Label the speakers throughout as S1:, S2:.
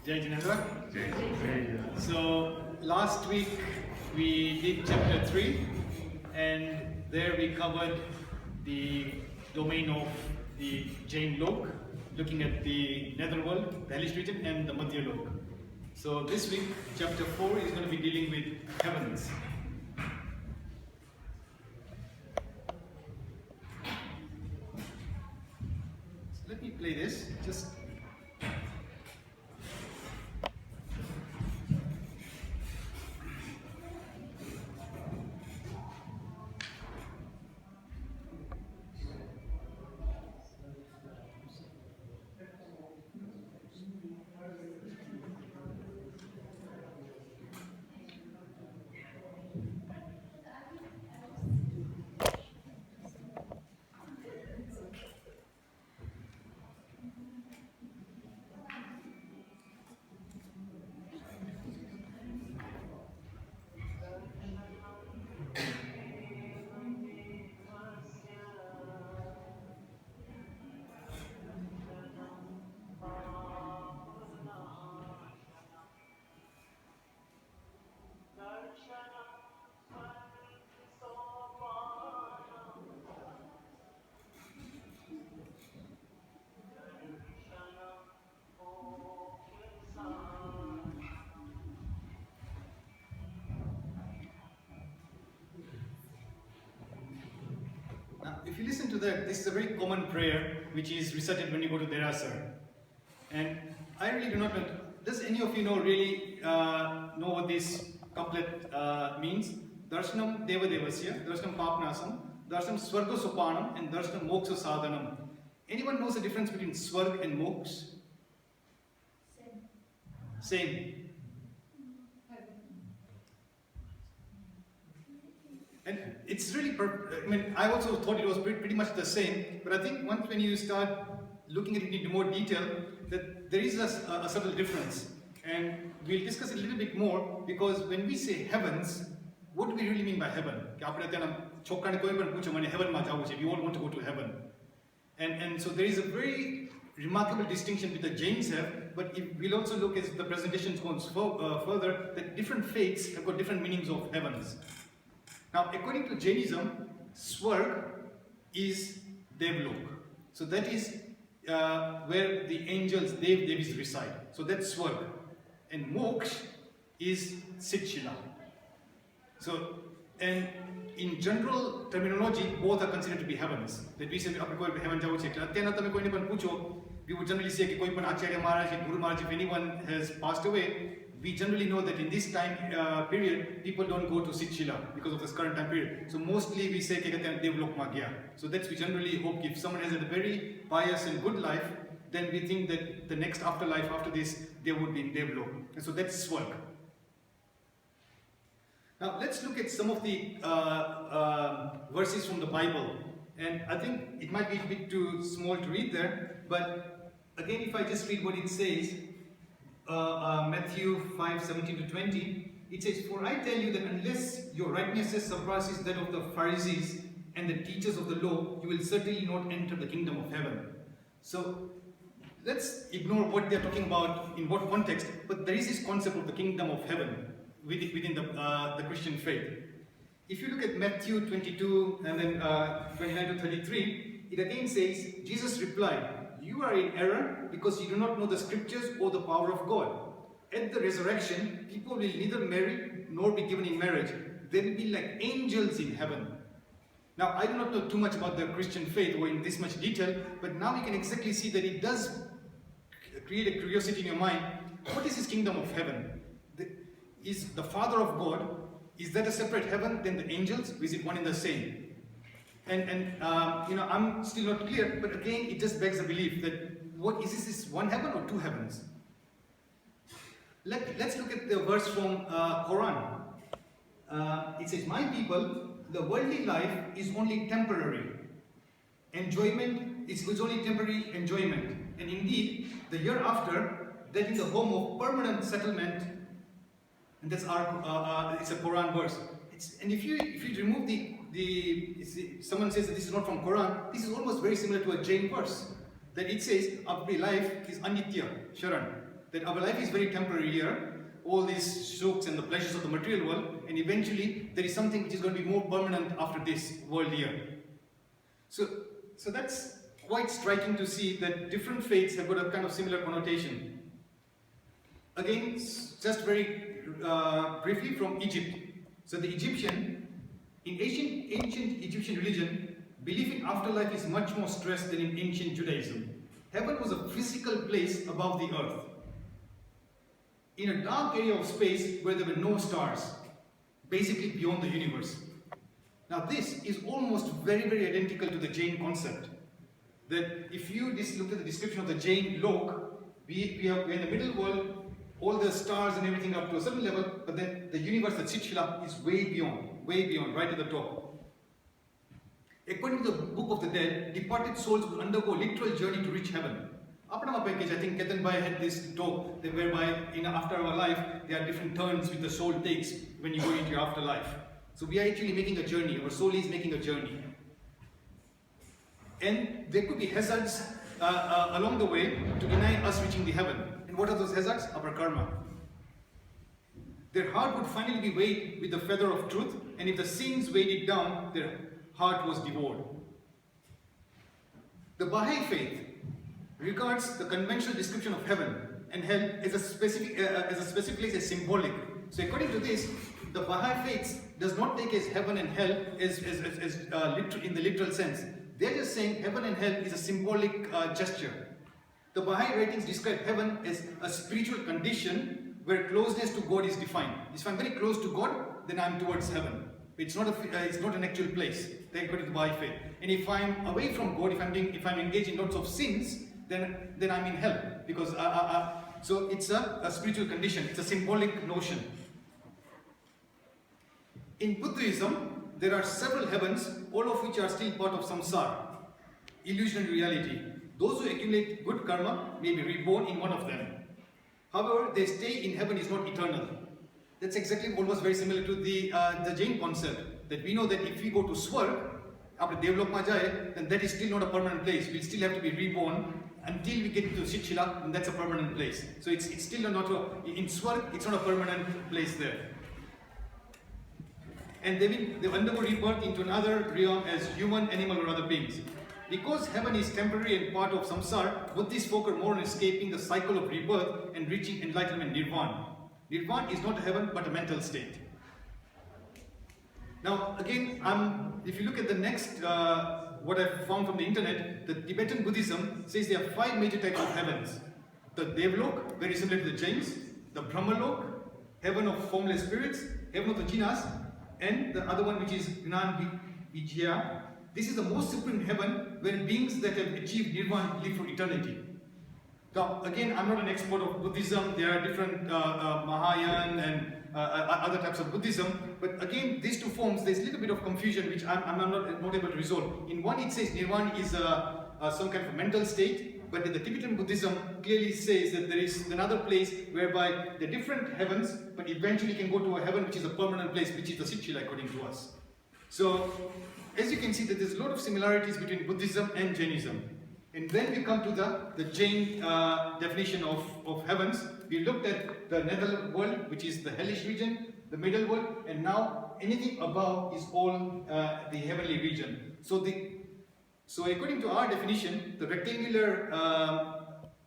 S1: Jain. So last week we did chapter 3 and there we covered the domain of the Jain Loka, looking at the netherworld, the hellish region, and the Madhya Loka. So this week chapter 4 is going to be dealing with heavens. So let me play this. Now, if you listen to that, this is a very common prayer which is recited when you go to Derasar. And I really do not know, does any of you really know what this couplet means? Darshanam Deva Devasya, Darshanam Papnasam, Darshanam Swarga Sopanam, and Darshanam Moksha Sadhanam. Anyone knows the difference between Swarg and Moksha? Same. And it's really, I also thought it was pretty much the same, but I think once when you start looking at it in more detail, that there is a subtle difference. And we'll discuss it a little bit more, because when we say heavens, what do we really mean by heaven? We all want to go to heaven. And so there is a very remarkable distinction which the Jains have, but we'll also look as the presentation goes further, that different faiths have got different meanings of heavens. Now, according to Jainism, Swarg is Devloka. So that is where the angels, Devis reside. So that's Swarg. And Moksha is Sitchila. So, and in general terminology, both are considered to be heavens. That we say, heaven, we would generally say, Acharya Maharaj, Guru Maharaj, if anyone has passed away, we generally know that in this time period, people don't go to Sitchila because of this current time period. So mostly we say Devlok Magya. So that's we generally hope if someone has had a very pious and good life, then we think that the next afterlife after this, they would be in Devlok. And so that's Swarg. Now let's look at some of the verses from the Bible. And I think it might be a bit too small to read there, but again if I just read what it says, Matthew 5:17-20, it says, "For I tell you that unless your righteousness surpasses that of the Pharisees and the teachers of the law, you will certainly not enter the kingdom of heaven." So let's ignore what they're talking about in what context, but there is this concept of the kingdom of heaven within the Christian faith. If you look at Matthew 22 and then 29-33, it again says, Jesus replied, "You are in error because you do not know the scriptures or the power of God. At the resurrection, people will neither marry nor be given in marriage. They will be like angels in heaven." Now, I do not know too much about the Christian faith or in this much detail, but now we can exactly see that it does create a curiosity in your mind. What is this kingdom of heaven? Is the Father of God, is that a separate heaven than the angels? Or is it one and the same? And I'm still not clear, but again, it just begs the belief that what is this one heaven or two heavens? Let's look at the verse from Quran. It says, "My people, the worldly life is only temporary. Enjoyment is only temporary enjoyment. And indeed, the year after, that is the home of permanent settlement." And that's it's a Quran verse. And if you remove someone says that this is not from Quran, this is almost very similar to a Jain verse. That it says, "Apni life is anitya, Sharan." That our life is very temporary here, all these sukhs and the pleasures of the material world, and eventually there is something which is going to be more permanent after this world here. So that's quite striking to see that different faiths have got a kind of similar connotation. Again, just very briefly from Egypt. So the Egyptian, in ancient Egyptian religion, belief in afterlife is much more stressed than in ancient Judaism. Heaven was a physical place above the earth, in a dark area of space where there were no stars, basically beyond the universe. Now this is almost very, very identical to the Jain concept. That if you just look at the description of the Jain Loka, we're in the middle world, all the stars and everything up to a certain level, but then the universe, the Chitshila, is way beyond, right at the top. According to the Book of the Dead, departed souls will undergo a literal journey to reach heaven. Aparama package, I think Ketan Bhai had this talk that whereby after our life, there are different turns which the soul takes when you go into your afterlife. So we are actually making a journey, our soul is making a journey. And there could be hazards along the way to deny us reaching the heaven. And what are those hazards? Our karma. Their heart would finally be weighed with the feather of truth, and if the sins weighed it down, their heart was devoured. The Baha'i faith regards the conventional description of heaven and hell as a specific place as symbolic. So according to this, the Baha'i faith does not take as heaven and hell as in the literal sense. They're just saying heaven and hell is a symbolic gesture. The Baha'i writings describe heaven as a spiritual condition where closeness to God is defined. If I'm very close to God, then I'm towards heaven. It's not an actual place, according to the Baha'i faith. And if I'm away from God, if I'm engaged in lots of sins, then I'm in hell. Because so it's a spiritual condition. It's a symbolic notion. In Buddhism, there are several heavens, all of which are still part of samsara, illusionary reality. Those who accumulate good karma may be reborn in one of them. However, their stay in heaven is not eternal. That's exactly almost very similar to the Jain concept. That we know that if we go to Swarg, after Devlok jaye, then that is still not a permanent place. We'll still have to be reborn until we get to Chitshila, and that's a permanent place. So it's still not in Swarg, it's not a permanent place there. And they undergo rebirth into another realm as human, animal, or other beings. Because heaven is temporary and part of samsara, Buddhists focus more on escaping the cycle of rebirth and reaching enlightenment, nirvana. Nirvana is not a heaven but a mental state. Now again, if you look at the next, what I've found from the internet, the Tibetan Buddhism says there are 5 major types of heavens. The Devlok, very similar to the Jains, the Brahmalok, heaven of formless spirits, heaven of the Jinas, and the other one which is Gnan Vijaya. This is the most supreme heaven where beings that have achieved nirvana live for eternity. Now again, I'm not an expert of Buddhism. There are different Mahayan and other types of Buddhism, but again, these two forms, there's a little bit of confusion which I'm not able to resolve. In one, it says nirvana is some kind of mental state, but in the Tibetan Buddhism clearly says that there is another place whereby the different heavens, but eventually can go to a heaven which is a permanent place, which is the Chitshila according to us. So, as you can see, that there's a lot of similarities between Buddhism and Jainism. And then we come to the Jain definition of heavens. We looked at the nether world, which is the hellish region, the middle world, and now anything above is all the heavenly region. So according to our definition, the rectangular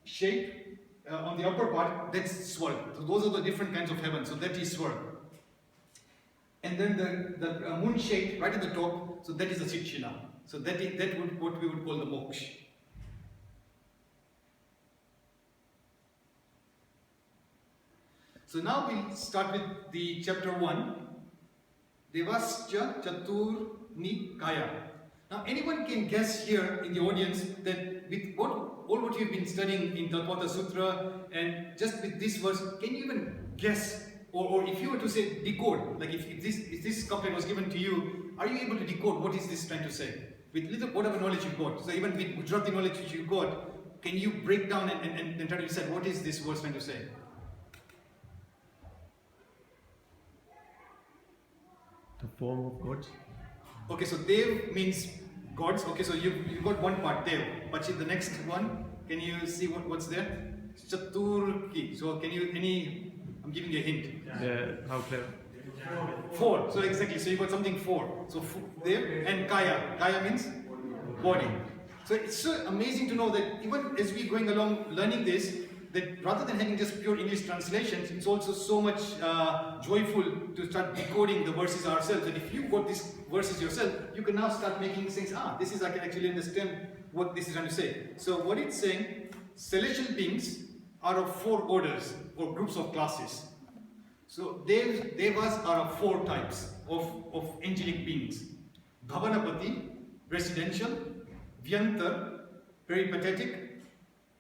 S1: shape on the upper part, that's Swarg. So those are the different kinds of heavens. So that is Swarg. And then the moon shape right at the top, so that is the Chitshila. So that would what we would call the moksha. So now we'll start with the chapter 1, Devascha Chatur Nikaya. Now anyone can guess here in the audience that with all what you've been studying in Tattvartha Sutra and just with this verse, can you even guess, or if you were to say decode, like if this couplet was given to you, are you able to decode what is this trying to say? With little whatever knowledge you've got, so even with Gujarati knowledge which you've got, can you break down and try to decide what is this verse trying to say?
S2: The form of God.
S1: Okay, so Dev means gods. Okay, so you got one part, Dev. But the next one, can you see what's there? Chaturki. So can you, I'm giving you a hint.
S2: How clever.
S1: 4. So exactly, so you got something 4. So there, and Kaya. Kaya means body. So it's so amazing to know that even as we're going along learning this, that rather than having just pure English translations, it's also so much joyful to start decoding the verses ourselves. And if you got these verses yourself, you can now start making things, this is, I can actually understand what this is trying to say. So what it's saying, celestial beings are of 4 orders or groups of classes. So devas are of 4 types of angelic beings. Bhavanapati, residential, Vyantar, peripatetic,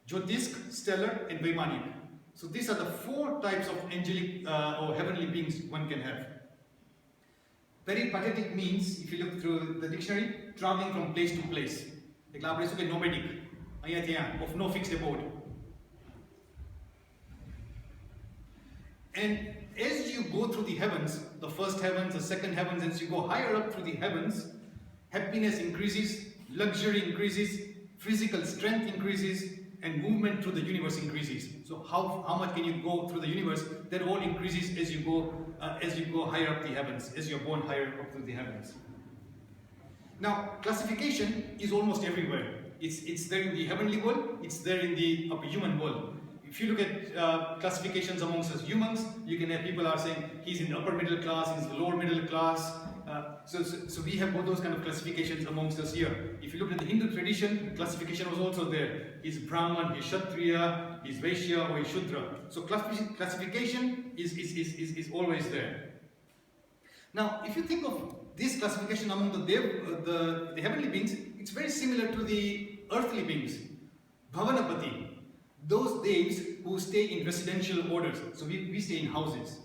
S1: Jyotisk, stellar, and Vaimanik. So these are the 4 types of angelic or heavenly beings one can have. Peripatetic means, if you look through the dictionary, traveling from place to place. Like nomadic, of no fixed abode. And as you go through the heavens, the first heavens, the second heavens, as you go higher up through the heavens, happiness increases, luxury increases, physical strength increases, and movement through the universe increases. So how much can you go through the universe? That all increases as you go higher up the heavens, as you're born higher up through the heavens. Now, classification is almost everywhere. It's there in the heavenly world, it's there in the upper human world. If you look at classifications amongst us humans, you can have people are saying he's in the upper middle class, he's in the lower middle class. So we have both those kind of classifications amongst us here. If you look at the Hindu tradition, classification was also there. He's Brahman, he's Kshatriya, he's Vaishya, or he's Shudra. So classification is always there. Now, if you think of this classification among the heavenly beings, it's very similar to the earthly beings. Bhavanapati, those devs who stay in residential orders. So we stay in houses.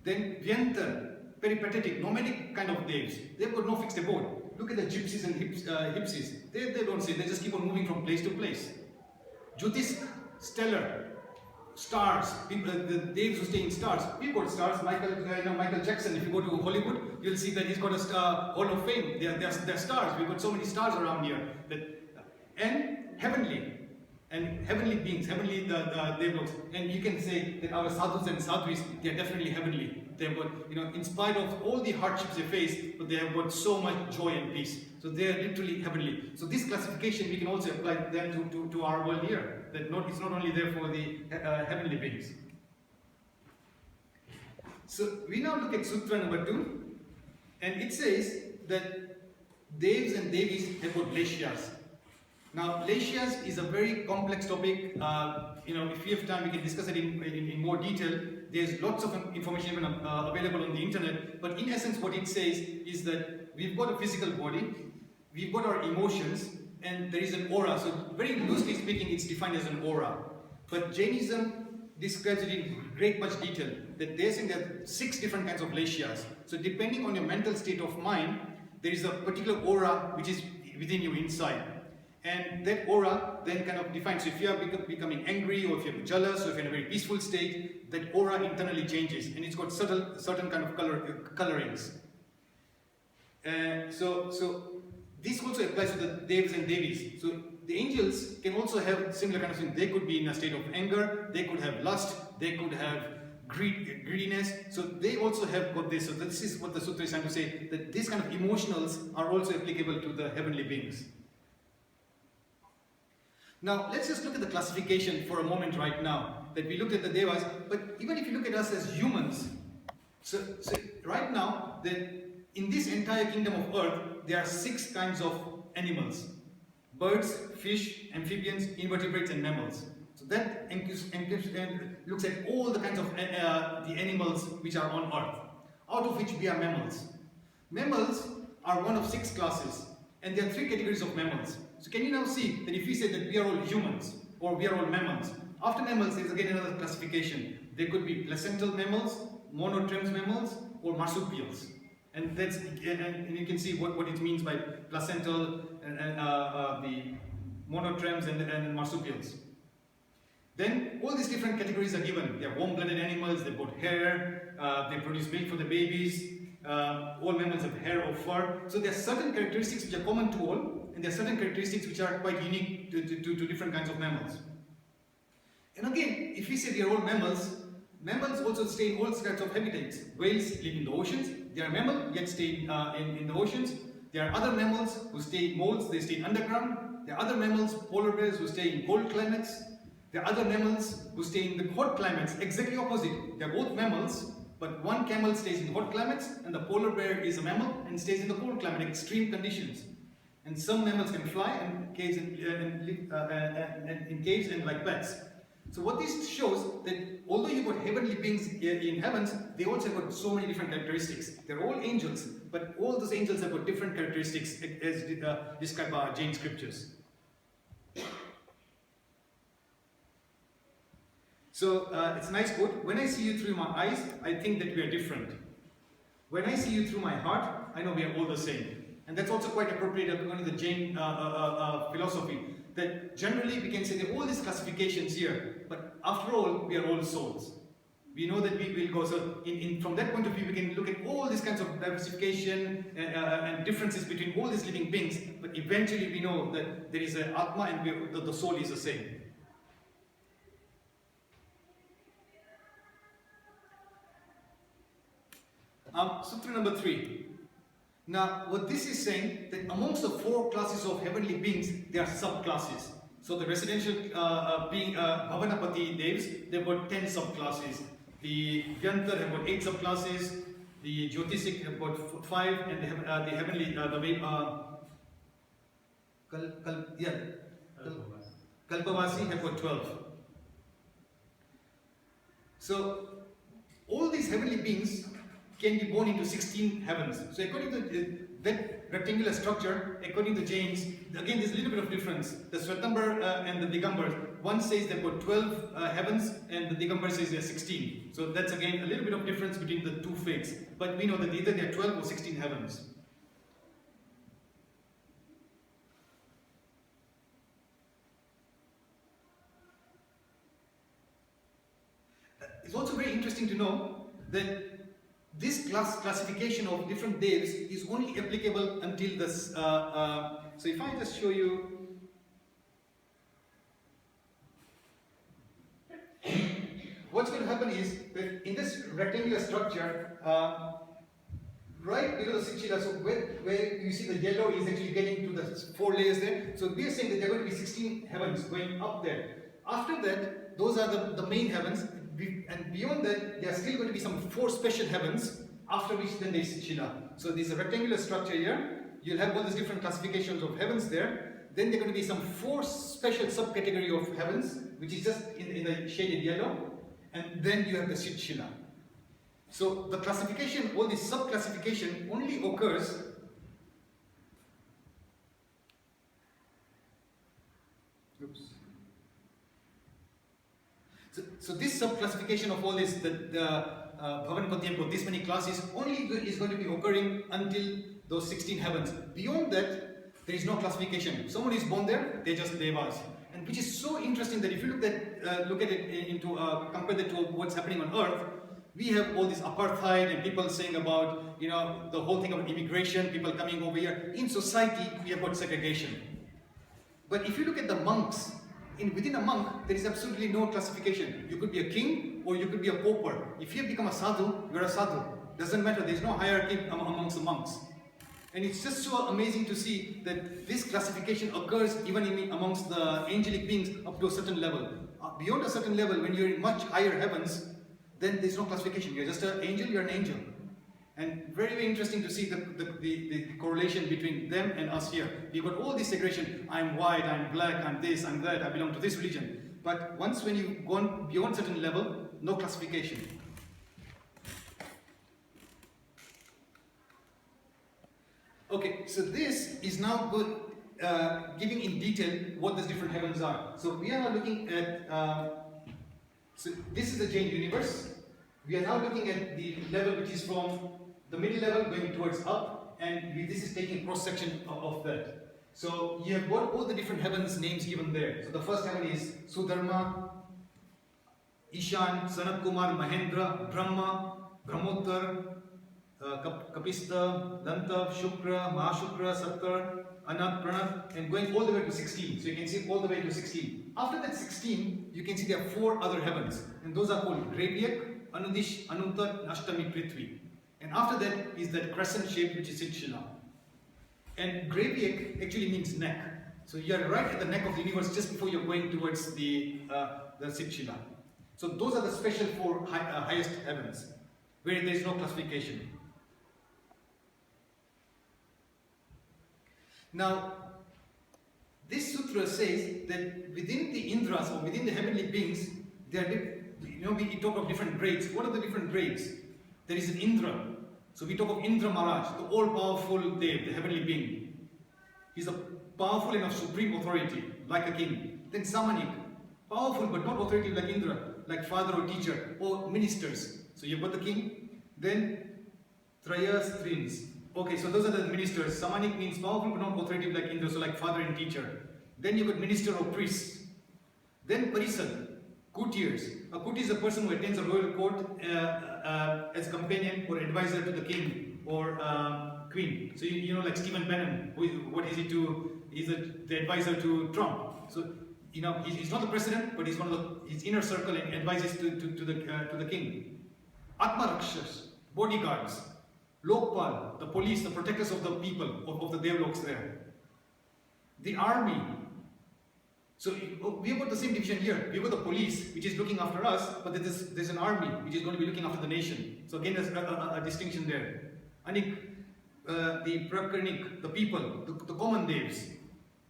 S1: Then Vyantar, peripatetic, nomadic kind of devs. They've got no fixed abode. Look at the gypsies and hipsies. They don't say, they just keep on moving from place to place. Jyotisk, stellar, stars, people, the devs who stay in stars. We've got stars, Michael Jackson, if you go to Hollywood, you'll see that he's got a star, Hall of Fame. They're stars. We've got so many stars around here. And heavenly. And heavenly beings, heavenly the devloks, and you can say that our sadhus and sadhvis, they are definitely heavenly. They've got, in spite of all the hardships they face, but they have got so much joy and peace. So they are literally heavenly. So this classification we can also apply them to our world here. That it's not only there for the heavenly beings. So we now look at Sutra number 2, and it says that devs and devis have got leshyas. Now, leshyas is a very complex topic. If we have time, we can discuss it in more detail. There's lots of information even available on the internet. But in essence, what it says is that we've got a physical body, we've got our emotions, and there is an aura. So very loosely speaking, it's defined as an aura. But Jainism describes it in great much detail. That they're saying there are 6 different kinds of leshyas. So depending on your mental state of mind, there is a particular aura which is within you inside. And that aura then kind of defines, so if you are becoming angry, or if you're jealous, or if you're in a very peaceful state, that aura internally changes, and it's got certain kind of colorings. So this also applies to the devs and devis. So the angels can also have similar kind of things. They could be in a state of anger, they could have lust, they could have greediness. So they also have got this. So this is what the sutra is trying to say, that these kind of emotionals are also applicable to the heavenly beings. Now, let's just look at the classification for a moment right now, that we looked at the devas, but even if you look at us as humans, so right now, in this entire kingdom of earth, there are 6 kinds of animals: birds, fish, amphibians, invertebrates, and mammals. So that looks at all the kinds of the animals which are on earth, out of which we are mammals. Mammals are one of 6 classes, and there are 3 categories of mammals. So can you now see that if we say that we are all humans, or we are all mammals, after mammals there is again another classification. There could be placental mammals, monotremes mammals, or marsupials. And you can see what it means by placental and the monotremes and marsupials. Then all these different categories are given. They are warm-blooded animals, they've got hair, they produce milk for the babies. All mammals have hair or fur. So there are certain characteristics which are common to all, and there are certain characteristics which are quite unique to different kinds of mammals. And again, if we say they are all mammals, mammals also stay in all kinds of habitats. Whales live in the oceans. They are mammal, yet stay in the oceans. There are other mammals who stay in moles, they stay underground. There are other mammals, polar bears, who stay in cold climates. There are other mammals who stay in the hot climates, exactly opposite. They are both mammals, but one camel stays in hot climates and the polar bear is a mammal and stays in the cold climate, extreme conditions. And some mammals can fly and caves and live in caves and like bats. So what this shows that although you've got heavenly beings in heavens, they also have got so many different characteristics. They're all angels, but all those angels have got different characteristics as described by Jain scriptures. So it's a nice quote. When I see you through my eyes, I think that we are different. When I see you through my heart, I know we are all the same. And that's also quite appropriate according to the Jain philosophy. That generally we can say that all these classifications here, but after all, we are all souls. We know that we will go, so from that point of view, we can look at all these kinds of diversification and differences between all these living beings, but eventually we know that there is an Atma and the soul is the same. Sutra number 3. Now, what this is saying, that amongst the 4 classes of heavenly beings, there are subclasses. So the residential being Bhavanapati Devs, they've got 10 subclasses. The Vyantar have got 8 subclasses. The Jyotisik have got 5, and the heavenly, Kalpavasi have got 12. So, all these heavenly beings can be born into 16 heavens. So according to that rectangular structure, according to Jains, again there's a little bit of difference. The Swatambar and the Digambar, one says they've got 12 heavens and the Digambar says they're 16. So that's again a little bit of difference between the two faiths. But we know that either they're 12 or 16 heavens. It's also very interesting to know that this classification of different devs is only applicable until this. So if I just show you, what's going to happen is that in this rectangular structure, right below the Sikshila, so where you see the yellow is actually getting to the 4 layers there. So we are saying that there are going to be 16 heavens going up there. After that, those are the main heavens. And beyond that, there are still going to be some 4 special heavens, after which then there is Shila. So there's a rectangular structure here. You'll have all these different classifications of heavens there. Then there are going to be some 4 special subcategory of heavens, which is just in the shaded yellow. And then you have the Shila. So the classification, all this sub-classification only occurs So this sub-classification of all this, the Bhavanapati have got this many classes, only is going to be occurring until those 16 heavens. Beyond that, there is no classification. Someone is born there, they're just devas. And which is so interesting that if you look at it compare that to what's happening on earth, we have all this apartheid and people saying about, the whole thing about immigration, people coming over here. In society, we have got segregation. But if you look at the monks, within a monk, there is absolutely no classification. You could be a king or you could be a pauper. If you become a sadhu, you're a sadhu. Doesn't matter, there's no hierarchy amongst the monks. And it's just so amazing to see that this classification occurs even amongst the angelic beings up to a certain level. Beyond a certain level, when you're in much higher heavens, then there's no classification. You're just an angel, you're an angel. And very, very interesting to see the correlation between them and us here. We've got all this segregation. I'm white, I'm black, I'm this, I'm that, I belong to this religion. But once when you've gone beyond a certain level, no classification. Okay, so this is now good, giving in detail what these different heavens are. So we are now looking at, so this is the Jain universe. We are now looking at the level which is from the middle level going towards up, and this is taking cross section of that. So you have got all the different heavens names given there. So the first heaven is Sudharma, Ishan, Sanat Kumar, Mahendra, Brahma, Brahmottar, Kapista, Dantav, Shukra, Mahashukra, Sattar, Anat, Pranat, and going all the way to 16. So you can see all the way to 16. After that 16, you can see there are 4 other heavens, and those are called Gravyak, Anudish, Anuntar, and Ashtami Prithvi. And after that is that crescent shape, which is Sitshila. And Gravyak actually means neck. So you are right at the neck of the universe just before you're going towards the Sitshila. So those are the special 4 highest heavens, where there is no classification. Now, this sutra says that within the Indras or within the heavenly beings, there are, we talk of different grades. What are the different grades? There is an Indra. So we talk of Indra Maharaj, the all-powerful Dev, the heavenly being. He's a powerful and of supreme authority, like a king. Then Samanik, powerful but not authoritative like Indra, like father or teacher or ministers. So you've got the king. Then Trayas Trins. Okay, so those are the ministers. Samanik means powerful but not authoritative like Indra, so like father and teacher. Then you've got minister or priest. Then Parisad, courtiers. A courtier is a person who attends a royal court as companion or advisor to the king or queen. So you know, like Stephen Bannon, what is he to? He's the advisor to Trump. So he's not the president, but he's one of his inner circle and advises to the king. Atma Rakshas, bodyguards. Lokpal, the police, the protectors of the people, of the Devloks there. The army. So we have got the same division here. We have got the police, which is looking after us, but there's an army, which is going to be looking after the nation. So again, there's a distinction there. Anik, the Prakarnik, the people, the common devs.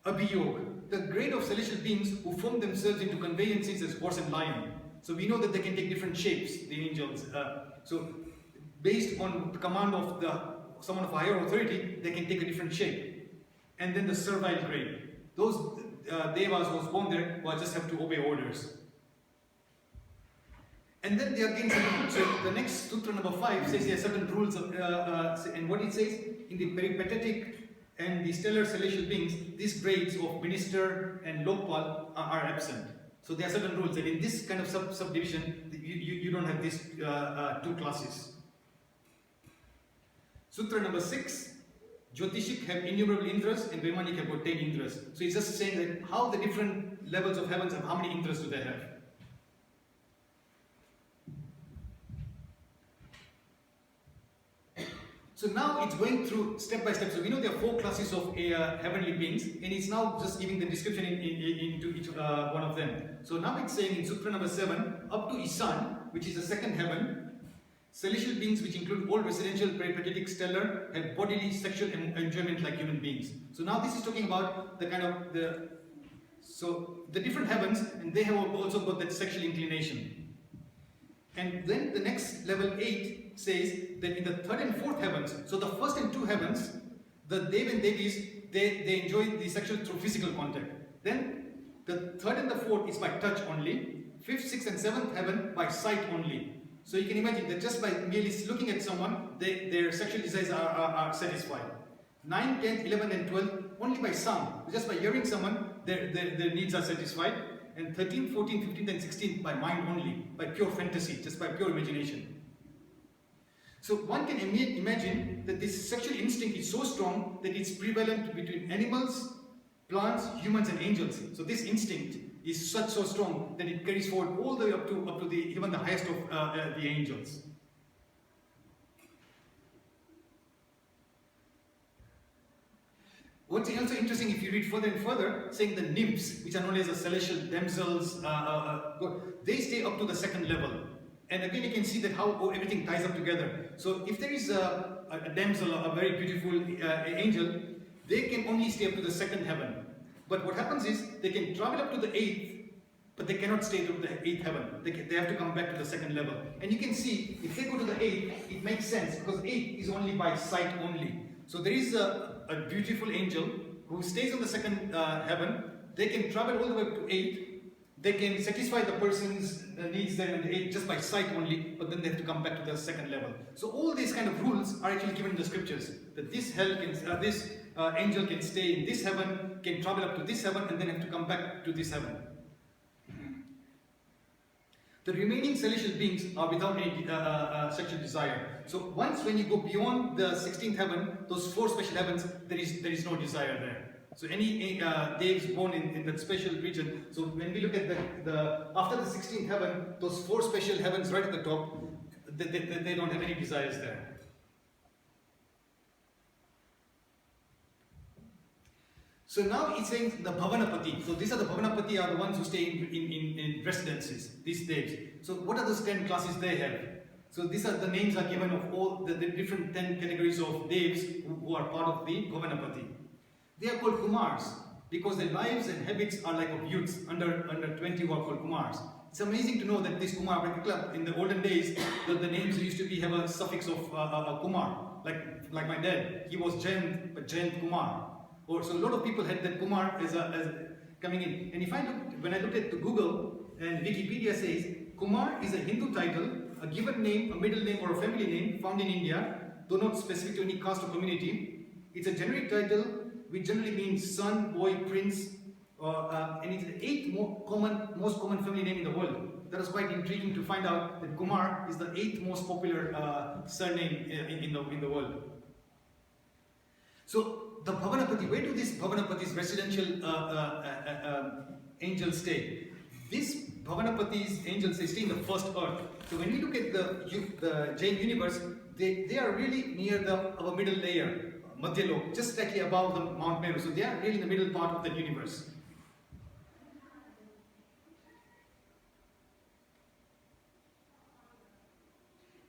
S1: Abhiyog, the grade of celestial beings who form themselves into conveyances as horse and lion. So we know that they can take different shapes, the angels. So based on the command of someone of higher authority, they can take a different shape. And then the servile grade. Those devas who was born there will just have to obey orders. And then there again, so the next sutra number 5 says there are certain rules and what it says in the peripatetic and the stellar celestial beings, these grades of minister and lokpal are absent. So there are certain rules, and in this kind of subdivision, you don't have these 2 classes. Sutra number 6, Jyotishik have innumerable Indras and Vaimanik have got 10 Indras. So it's just saying that how the different levels of heavens and how many Indras do they have. So now it's going through step by step. So we know there are 4 classes of heavenly beings, and it's now just giving the description into each one of them. So now it's saying in Sutra number 7, up to Isan, which is the second heaven, celestial beings, which include all residential, peripatetic, stellar, have bodily, sexual enjoyment like human beings. So now this is talking about the kind of the different heavens, and they have also got that sexual inclination. And then the next level 8 says that in the 3rd and 4th heavens, so the 1st and 2 heavens, the Dev and Devis, they enjoy the sexual through physical contact. Then the 3rd and the 4th is by touch only. 5th, 6th and 7th heaven by sight only. So you can imagine that just by merely looking at someone, their sexual desires are satisfied. 9th, 10th, 11th and 12th only by sound. Just by hearing someone, their needs are satisfied. And 13th, 14th, 15th and 16th by mind only, by pure fantasy, just by pure imagination. So one can imagine that this sexual instinct is so strong that it's prevalent between animals, plants, humans and angels. So this instinct is so strong that it carries forward all the way up to even the highest of the angels. What's also interesting, if you read further and further, saying the nymphs, which are known as the celestial damsels, they stay up to the 2nd level. And again, you can see that how everything ties up together. So if there is a damsel, a very beautiful angel, they can only stay up to the 2nd heaven. But what happens is, they can travel up to the 8th, but they cannot stay to the 8th heaven. They have to come back to the 2nd level. And you can see, if they go to the 8th, it makes sense, because 8 is only by sight only. So there is a beautiful angel who stays on the 2nd heaven. They can travel all the way up to 8. They can satisfy the person's needs there in the 8 just by sight only, but then they have to come back to the 2nd level. So all these kind of rules are actually given in the scriptures. That this angel can stay in this heaven, can travel up to this heaven, and then have to come back to this heaven. The remaining celestial beings are without any sexual desire. So once when you go beyond the 16th heaven, those 4 special heavens, there is no desire there. So any devs born in that special region. So when we look at the after the 16th heaven, those 4 special heavens right at the top, they don't have any desires there. So now it's saying the Bhavanapati. So these are the Bhavanapati are the ones who stay in residences, these devs. So what are those 10 classes they have? So these are the names are given of all the different 10 categories of devs who are part of the Bhavanapati. They are called Kumars because their lives and habits are like of youths under 20 who are called Kumars. It's amazing to know that this Kumar, particularly in the olden days, the names used to have a suffix of Kumar. Like my dad, he was Jain, but Jain Kumar. Or so a lot of people had that Kumar as coming in. And if when I look at the Google and Wikipedia says Kumar is a Hindu title, a given name, a middle name, or a family name found in India, though not specific to any caste or community. It's a generic title which generally means son, boy, prince, and it's the 8th most common family name in the world. That was quite intriguing to find out that Kumar is the 8th most popular surname in the world. So the Bhavanapati, where do these Bhavanapatis, residential angels stay? These Bhavanapatis, angels, they stay in the first earth. So when we look at the Jain universe, they are really near our middle layer, Madhya Loka, just slightly above the Mount Meru. So they are really in the middle part of the universe.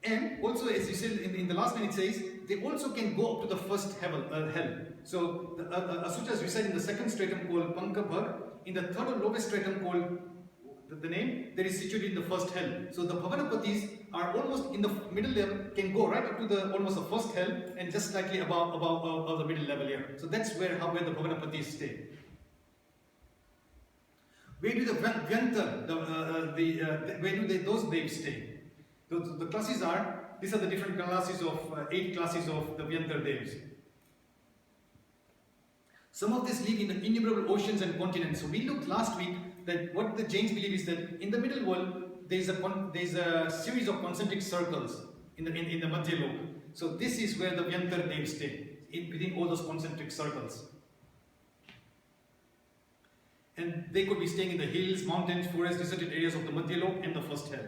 S1: And also, as you said in the last line, it says they also can go up to the first hell. So the Asuras reside in the 2nd stratum called Pankabhag. In the 3rd or lowest stratum called the name, that is situated in the first hell. So the Bhavanapatis are almost in the middle level, can go right up to almost the first hell and just slightly above the middle level here. So that's where the Bhavanapatis stay. Where do the Vyantar, where do those devs stay? The classes these are the different classes of 8 classes of the Vyantar devs. Some of these live in the innumerable oceans and continents. So we looked last week that what the Jains believe is that in the middle world there is a series of concentric circles in the Madhya Loka. So this is where the Vyantar devs stay, within all those concentric circles. And they could be staying in the hills, mountains, forests, deserted areas of the Madhya Loka and the first hell.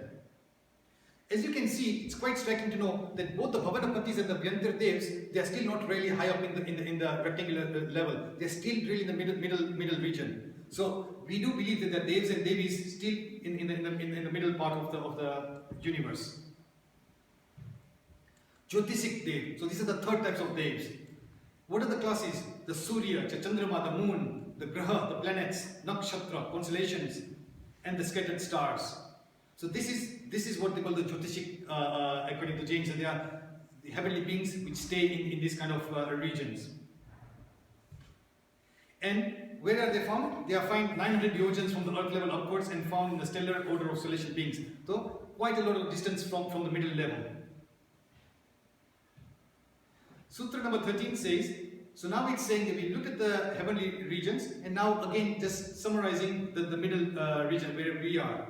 S1: As you can see, it's quite striking to know that both the Bhavanapatis and the Vyantar devs, they are still not really high up in the rectangular level. They are still really in the middle region. So we do believe that the devs and devis still in the middle part of the universe. Jyotisik dev. So these are the 3rd types of devs. What are the classes? The Surya, Chandrama, the moon, the Graha, the planets, Nakshatra, constellations, and the scattered stars. So this is what they call the Jyotishik according to Jains, and they are the heavenly beings which stay in these kind of regions. And where are they found? They are found 900 yojans from the earth level upwards and found in the stellar order of celestial beings. So quite a lot of distance from the middle level. Sutra number 13 says, so now it's saying that we look at the heavenly regions, and now again just summarizing the middle region where we are.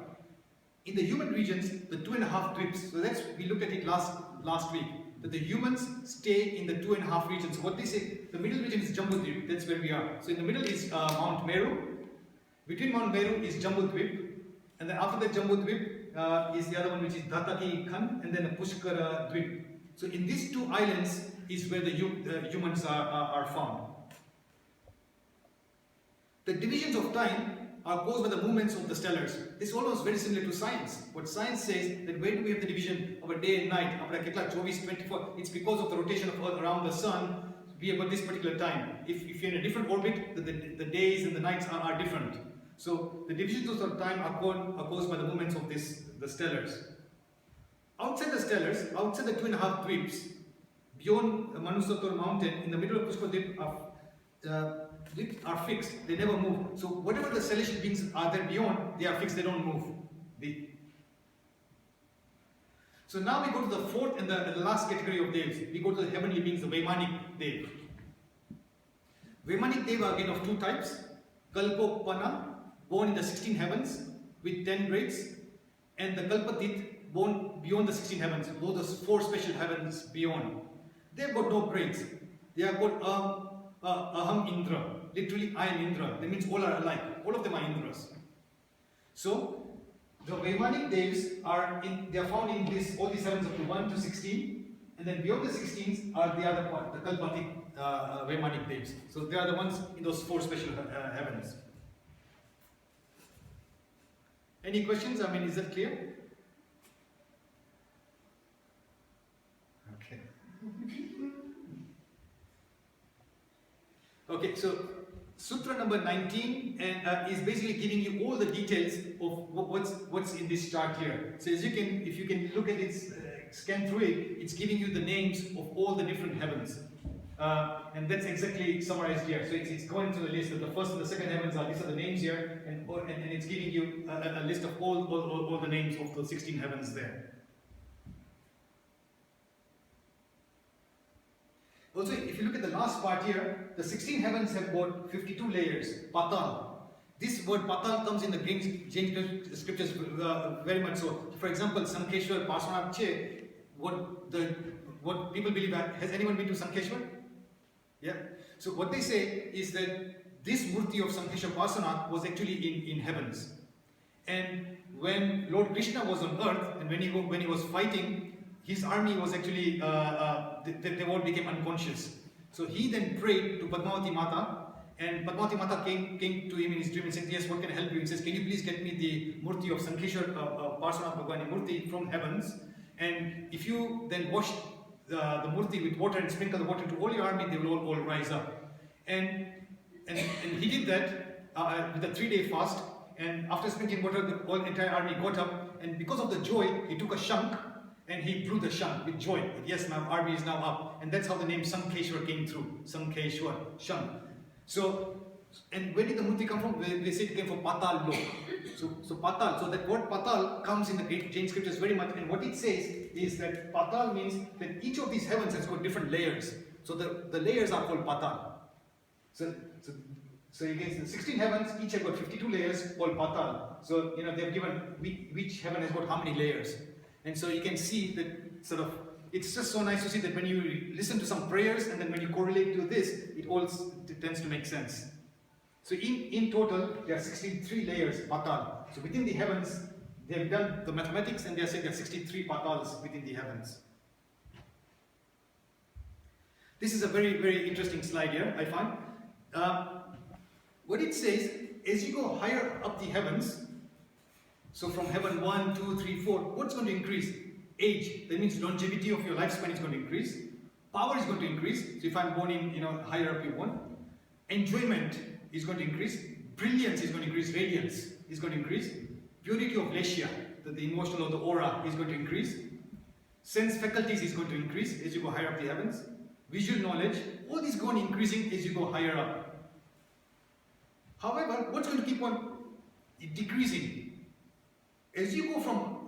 S1: In the human regions, the 2.5 drips, so we looked at it last week, that the humans stay in the 2.5 regions. So what they say, the middle region is Jambudvip, that's where we are. So in the middle is Mount Meru, between Mount Meru is Jambudvip, and then after that Jambudvip is the other one which is Dhataki Khan, and then the Pushkara Dvip. So in these 2 islands is where the humans are found. The divisions of time are caused by the movements of the stellars. This is almost very similar to science. What science says that where do we have the division of a day and night? 24. It's because of the rotation of Earth around the sun. We have got this particular time. If you're in a different orbit, the days and the nights are different. So the divisions of time are caused by the movements of the stellars. Outside the stellars, outside the 2.5 dvips, beyond Manusator mountain, in the middle of Pushkar Dvip, are fixed, they never move. So whatever the celestial beings are there beyond, they are fixed, they don't move. So now we go to the 4th and the last category of devs. We go to the heavenly beings, the Vaimanik Dev. Vaimanik Dev are again of 2 types. Kalpopana, born in the 16 heavens with 10 grades, and the Kalpatit, born beyond the 16 heavens, those 4 special heavens beyond. They've got no grades. They are called Aham Indra. Literally, I am Indra. That means all are alike. All of them are Indras. So, the Vaimanic Devs they are found in all these heavens up to 1 to 16. And then beyond the 16s are the other part, the Kalpatik Vaimanic Devs. So, they are the ones in those 4 special heavens. Any questions? I mean, is that clear? Okay. Okay, so Sutra number 19 is basically giving you all the details of what's in this chart here. So as if you can look at it, scan through it, it's giving you the names of all the different heavens. And that's exactly summarized here. So it's going through the list of the first and the second heavens these are the names here, and it's giving you a list of all the names of the 16 heavens there. Also, if you look at the last part here, the 16 heavens have got 52 layers, patal. This word patal comes in the Jain scriptures very much so. For example, Sankeshwar, Parshvanathe, what people believe, has anyone been to Sankeshwar? Yeah. So what they say is that this murti of Sankeshwar Parshvanath was actually in heavens. And when Lord Krishna was on earth, and when he was fighting, his army was actually, they all became unconscious. So he then prayed to Padmavati Mata, and Padmavati Mata came to him in his dream and said, yes, what can I help you? He says, can you please get me the murti of Sankeshwar Parshvanath Bhagwani murti from heavens? And if you then wash the murti with water and sprinkle the water to all your army, they will all rise up. And he did that with a 3-day fast, and after sprinkling water, the entire army got up, and because of the joy, he took a shank, and he blew the shank with joy. Yes, my army is now up. And that's how the name Sankeshwar came through. Sankeshwar, shank. So, and where did the murti come from? They say it came from Patal Loka. So Patal, so that word Patal comes in the Jain scriptures very much. And what it says is that Patal means that each of these heavens has got different layers. So the layers are called Patal. So you get the 16 heavens, each have got 52 layers called Patal. So, they've given which heaven has got how many layers. And so you can see that it's just so nice to see that when you listen to some prayers and then when you correlate to this, it all tends to make sense. So in total, there are 63 layers, patal. So within the heavens, they have done the mathematics and they are saying there are 63 patals within the heavens. This is a very, very interesting slide here, I find. What it says, as you go higher up the heavens, so from heaven 1, 2, 3, 4, what's going to increase? Age. That means longevity of your lifespan is going to increase. Power is going to increase. So if I'm born in, higher up you want. Enjoyment is going to increase. Brilliance is going to increase. Radiance is going to increase. Purity of lescia, the emotional or the aura, is going to increase. Sense faculties is going to increase as you go higher up the heavens. Visual knowledge, all these go on increasing as you go higher up. However, what's going to keep on decreasing? As you go from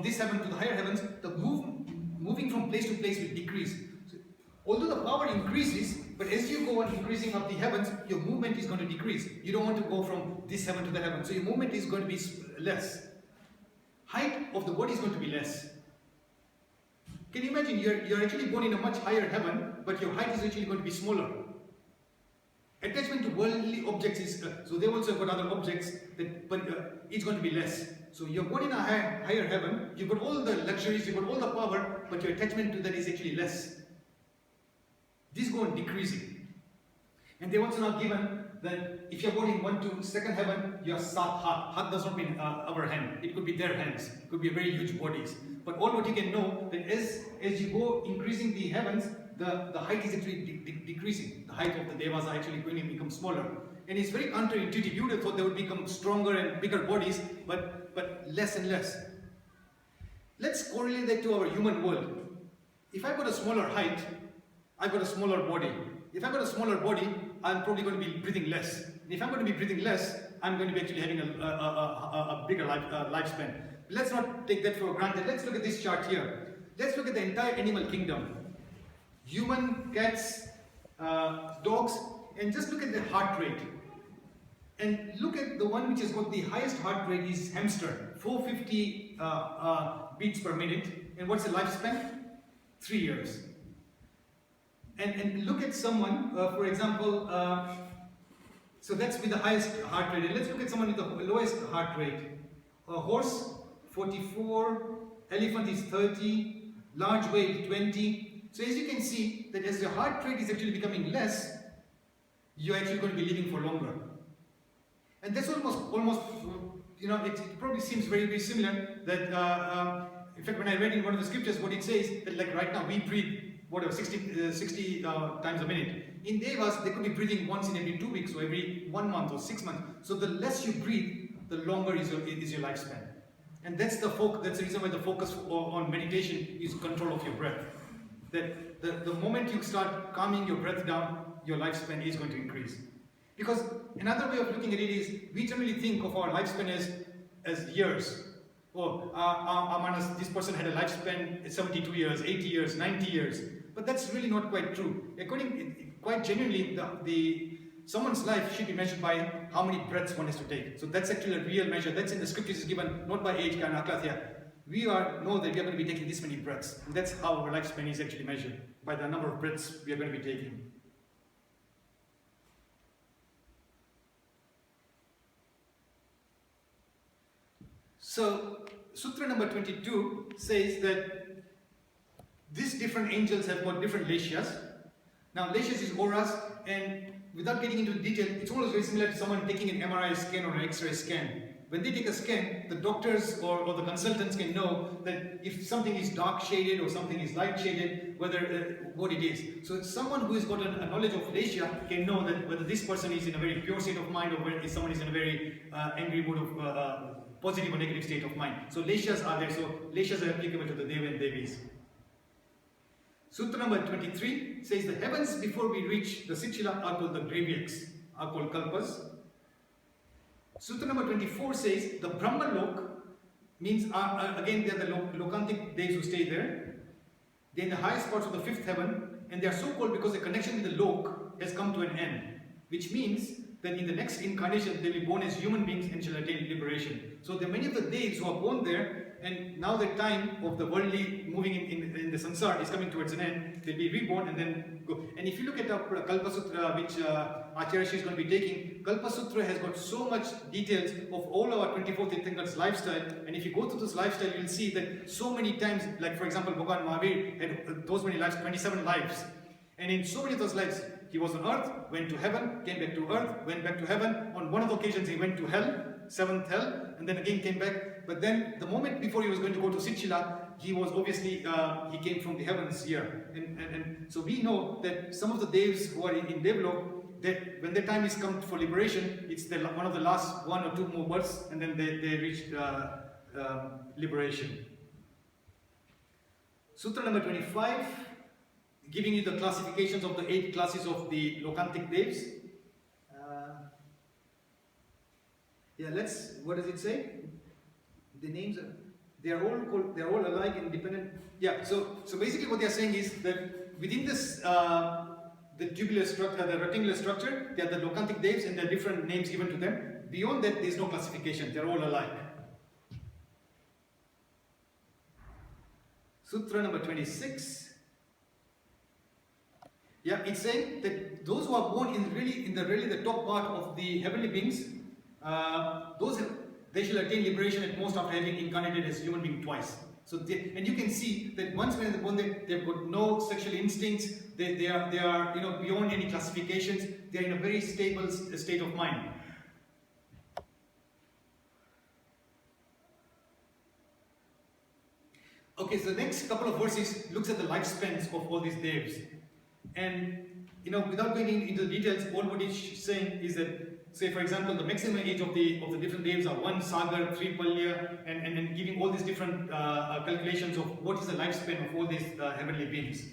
S1: this heaven to the higher heavens, the moving from place to place will decrease. So, although the power increases, but as you go on increasing up the heavens, your movement is going to decrease. You don't want to go from this heaven to that heaven, so your movement is going to be less. Height of the body is going to be less. Can you imagine you're actually born in a much higher heaven, but your height is actually going to be smaller. Attachment to worldly objects is, so they also got other objects, but it's going to be less. So you're born in a higher heaven, you've got all the luxuries, you've got all the power, but your attachment to that is actually less. This go on decreasing. And they've also now given that if you're born in 1 to 2nd heaven, you're sat hat. Hat does not mean our hand. It could be their hands. It could be very huge bodies. But all what you can know that as you go increasing the heavens, the height is actually decreasing. The height of the devas are actually going to become smaller. And it's very counterintuitive. You would have thought they would become stronger and bigger bodies, but less and less. Let's correlate that to our human world. If I've got a smaller height, I've got a smaller body. If I've got a smaller body, I'm probably going to be breathing less. And if I'm going to be breathing less, I'm going to be actually having a bigger lifespan. Let's not take that for granted. Let's look at this chart here. Let's look at the entire animal kingdom. Human, cats, dogs, and just look at the heart rate. And look at the one which has got the highest heart rate is hamster, 450 beats per minute. And what's the lifespan? 3 years. And look at someone, for example, so that's with the highest heart rate. And let's look at someone with the lowest heart rate. A horse, 44, elephant is 30, large whale, 20. So as you can see, that as your heart rate is actually becoming less, you're actually going to be living for longer. And that's almost, you know, it probably seems very, very similar that, in fact, when I read in one of the scriptures, what it says, that like right now we breathe, whatever, 60 times a minute. In Devas, they could be breathing once in every 2 weeks, or every 1 month, or 6 months. So the less you breathe, the longer is your lifespan. And that's the reason why the focus on meditation is control of your breath. That the moment you start calming your breath down, your lifespan is going to increase. Because another way of looking at it is, we generally think of our lifespan as years. Oh, this person had a lifespan 72 years, 80 years, 90 years. But that's really not quite true. Quite genuinely, someone's life should be measured by how many breaths one has to take. So that's actually a real measure. That's in the scriptures is given not by age, kind of aklatya. We know that we are going to be taking this many breaths. And that's how our lifespan is actually measured, by the number of breaths we are going to be taking. So, Sutra number 22 says that these different angels have got different leshyas. Now, leshyas is auras, and without getting into detail, it's almost very similar to someone taking an MRI scan or an X-ray scan. When they take a scan, the doctors or the consultants can know that if something is dark shaded or something is light shaded, what it is. So someone who has got a knowledge of leshya can know that whether this person is in a very pure state of mind or whether someone is in a very angry mood of positive or negative state of mind. So leshyas are there. So leshyas are applicable to the Deva and Devis. Sutra number 23 says the heavens before we reach the Sichila are called the graveyaks, are called kalpas. Sutra number 24 says the Brahma Lok means, again, they are the Lokantic Devs who stay there. They are in the highest parts of the fifth heaven, and they are so called because the connection with the Lok has come to an end, which means that in the next incarnation they will be born as human beings and shall attain liberation. So there are many of the Devs who are born there, and now the time of the worldly moving in the samsara is coming towards an end. They'll be reborn and then go. And if you look at our Kalpa Sutra, which Acharya Shri is going to be taking, Kalpa Sutra has got so much details of all our 24 Tirthankars' lifestyle. And if you go through this lifestyle, you'll see that so many times, like for example, Bhagavan Mahavir had those many lives, 27 lives. And in so many of those lives, he was on earth, went to heaven, came back to earth, went back to heaven. On one of the occasions, he went to hell, seventh hell, and then again came back. But then, the moment before he was going to go to Sichila, he was obviously, he came from the heavens here. And so we know that some of the Devs who are in Devlok, that when their time is come for liberation, it's one of the last 1 or 2 more births, and then they reach liberation. Sutra number 25, giving you the classifications of the 8 classes of the Lokantic Devs. What does it say? The names they are all alike and independent. Yeah, so basically what they are saying is that within this the tubular structure, the rectangular structure, they are the Lokantic Devs and there are different names given to them. Beyond that, there is no classification, they are all alike. Sutra number 26. Yeah, it's saying that those who are born in the top part of the heavenly beings, they shall attain liberation at most after having incarnated as human being twice. So and you can see that once when they're born, they've got no sexual instincts. They are beyond any classifications. They are in a very stable state of mind. Okay, so the next couple of verses looks at the lifespans of all these devs, and without going into the details, all what it's saying is that, say for example, the maximum age of the different devs are 1 sagar, 3 palya, and giving all these different calculations of what is the lifespan of all these heavenly beings.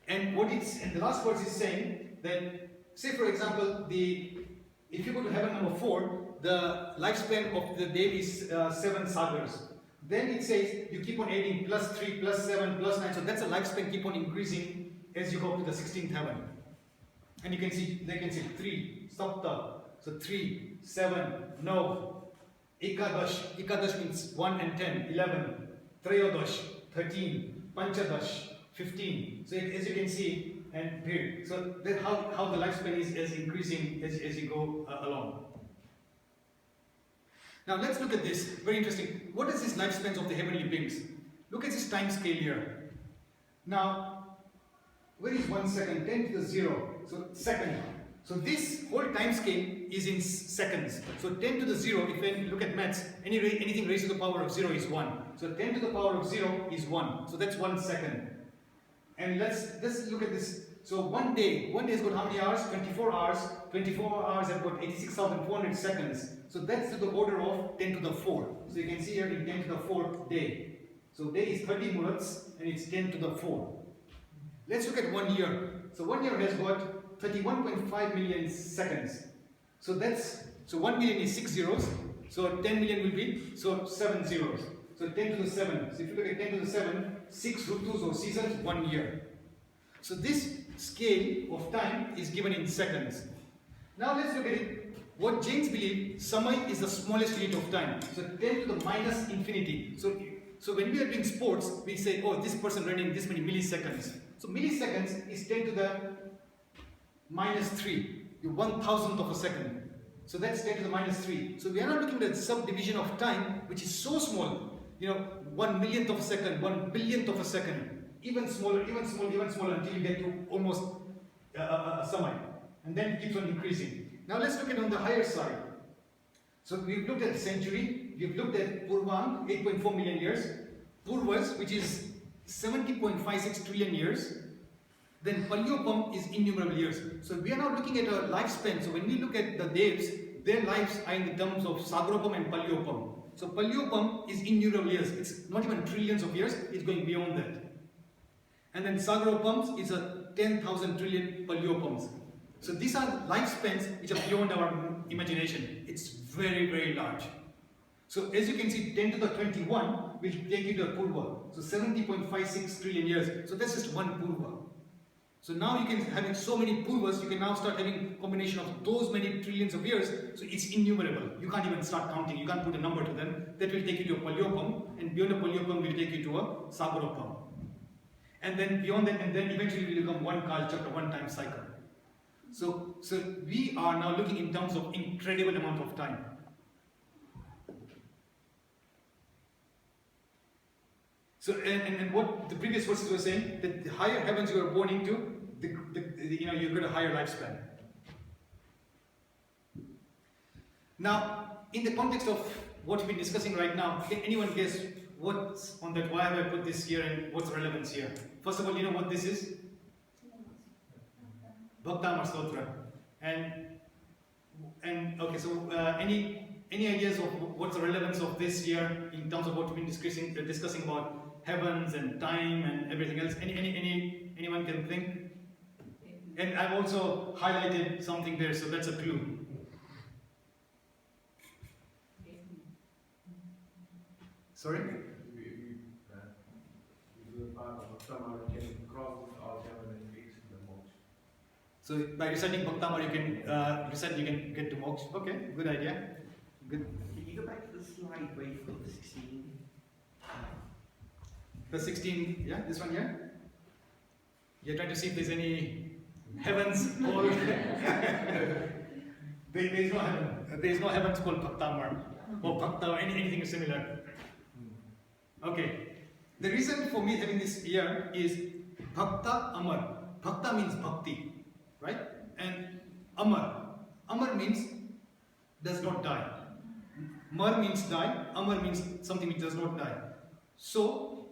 S1: And the last verse is saying that, say for example, if you go to heaven number 4, the lifespan of the dev is 7 sagars. Then it says you keep on adding +3, +7, +9, so that's a lifespan keep on increasing as you go up to the 16th heaven. And you can see, they can see 3, sapta, so 3, 7, no, ekadash means 1 and 10, 11, trayodash, 13, Panchadash, 15. So as you can see, and here, so that's how the lifespan is increasing as you go along. Now let's look at this, very interesting. What is this lifespans of the heavenly beings? Look at this time scale here. Now, where is 1 second? 10 to the 0, so second. So this whole time scale is in seconds. So 10 to the 0, if you look at maths, anything raised to the power of 0 is 1. So 10 to the power of 0 is 1. So that's 1 second. And let's look at this. So one day has got how many hours? 24 hours. 24 hours have got 86,400 seconds. So that's to the order of 10 to the 4. So you can see here in 10 to the 4 day. So day is 30 minutes and it's 10 to the 4. Let's look at 1 year. So 1 year has got 31.5 million seconds. So 1 million is 6 zeros. So 10 million will be 7 zeros. So 10 to the 7. So if you look at 10 to the 7, 6 rutus or seasons, 1 year. So this scale of time is given in seconds. Now let's look at it. What Jains believe, Samay is the smallest unit of time. So 10 to the minus infinity. So when we are doing sports, we say, oh, this person running this many milliseconds. So milliseconds is 10 to the minus 3, the 1,000th of a second. So that's 10 to the minus 3. So we are not looking at subdivision of time, which is so small. 1 millionth of a second, 1 billionth of a second. Even smaller, even smaller until you get to almost Samay. And then it keeps on increasing. Now let's look at on the higher side. So we've looked at the century, we've looked at Purvang, 8.4 million years, Purvas, which is 70.56 trillion years, then Palyopam is innumerable years. So we are now looking at a lifespan. So when we look at the Devs, their lives are in the terms of Sagropam and Palyopam. So Palyopam is innumerable years. It's not even trillions of years, it's going beyond that. And then Sagropams is a 10,000 trillion Palyopams. So these are lifespans which are beyond our imagination. It's very, very large. So as you can see, 10 to the 21 will take you to a Purva. So 70.56 trillion years. So that's just one Purva. So now you can, having so many Purvas, you can now start having combination of those many trillions of years. So it's innumerable. You can't even start counting. You can't put a number to them. That will take you to a Palyopam, and beyond a Palyopam will take you to a Sagarapam. And then beyond that, and then eventually will become one Kal Chakra, one time cycle. So we are now looking in terms of incredible amount of time. So and what the previous verses were saying, that the higher heavens you are born into, you've got a higher lifespan. Now, in the context of what we've been discussing right now, can anyone guess what's on that? Why have I put this here and what's the relevance here? First of all, you know what this is? Bhaktamar Sutra. And okay, so any ideas of what's the relevance of this here in terms of what we've been discussing about heavens and time and everything else? Anyone can think? And I've also highlighted something there, so that's a clue. Sorry? So by reciting Bhaktamar, you can get to moksha. Okay, good idea. Good.
S3: Can you go back to the slide where you've got the 16?
S1: The 16, yeah, this one here. You're trying to see if there's any heavens called. There is no heaven. There is no heavens called Bhaktamar or Bhakta or anything similar. Okay. The reason for me having this here is Bhakta Amar. Bhakta means bhakti, right? And Amar. Amar means does not die. Mar means die. Amar means something which does not die. So,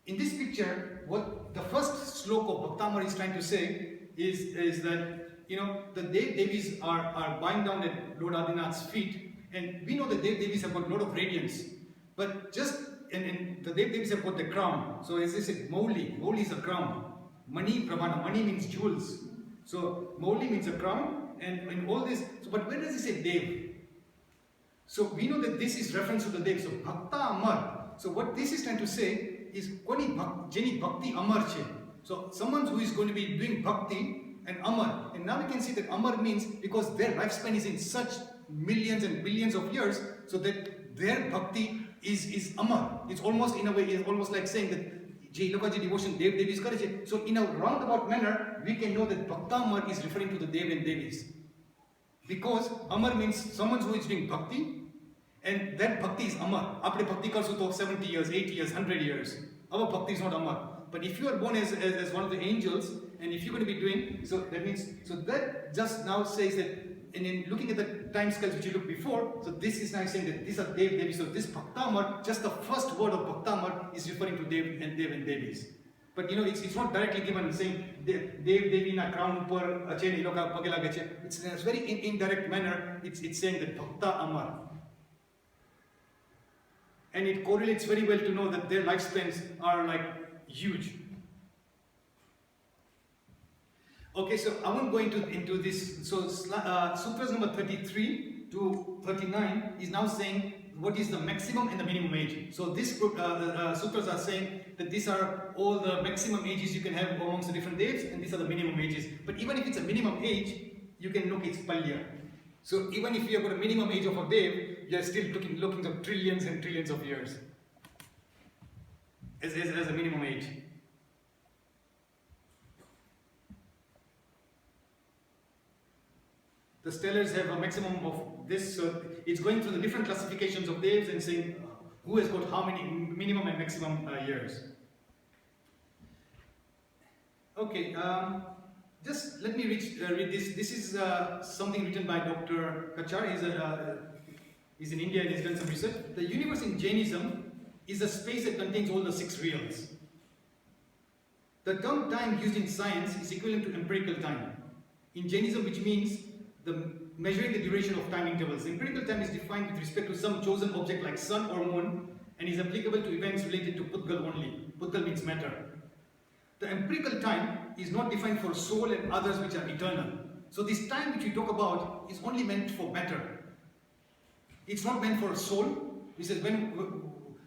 S1: in this picture, what the first sloka of Bhaktamar is trying to say is that, the Dev Devis are bowing down at Lord Adinath's feet, and we know the Dev Devis have got a lot of radiance, but and the Dev Devis have got the crown. So as I said, Mauli is a crown. Mani Pramana, Mani means jewels. So Mauli means a crown, and all this. So, but when does he say Dev? So we know that this is reference to the Dev. So Bhakta Amar. So what this is trying to say is Koni Jeni Bhakti Amar che. So someone who is going to be doing Bhakti and Amar. And now we can see that Amar means because their lifespan is in such millions and billions of years, so that their Bhakti is Amar. It's almost in a way, it's almost like saying that Jai Loka Ji devotion, Dev Devis Karache. So in a roundabout manner, we can know that Bhakta Amar is referring to the Dev and Devis. Because Amar means someone who is doing bhakti, and that bhakti is Amar. Apne bhakti karsu to 70 years, 80 years, 100 years. Our bhakti is not Amar. But if you are born as one of the angels, and if you're going to be doing, so that means, so that just now says that, and in looking at the time scales which you looked before, so this is now saying that these are Dev Devis. So this Bhakta Amar, just the first word of Bhakta Amar is referring to Dev and Devis. But you know, it's not directly given saying Dev Devi na crown upar ache ni loka pagela gache. It's in a very indirect manner. It's saying that Bhakta Amar, and it correlates very well to know that their lifespans are like huge. Okay, so I won't go into this. So sutras number 33 to 39 is now saying what is the maximum and the minimum age. So this sutras are saying that these are all the maximum ages you can have amongst the different devs, and these are the minimum ages. But even if it's a minimum age, you can look it's palya. So even if you have got a minimum age of a dev, you are still looking at trillions and trillions of years as a minimum age. The stellars have a maximum of this, so it's going through the different classifications of devs and saying who has got how many minimum and maximum years. Okay, just let me read this. This is something written by Dr. Kachar. He's in India and he's done some research. The universe in Jainism is a space that contains all the 6 reals. The term time used in science is equivalent to empirical time in Jainism, which means measuring the duration of time intervals. Empirical time is defined with respect to some chosen object like sun or moon and is applicable to events related to Pudgal only. Pudgal means matter. The empirical time is not defined for soul and others which are eternal. So this time which we talk about is only meant for matter. It's not meant for soul. He says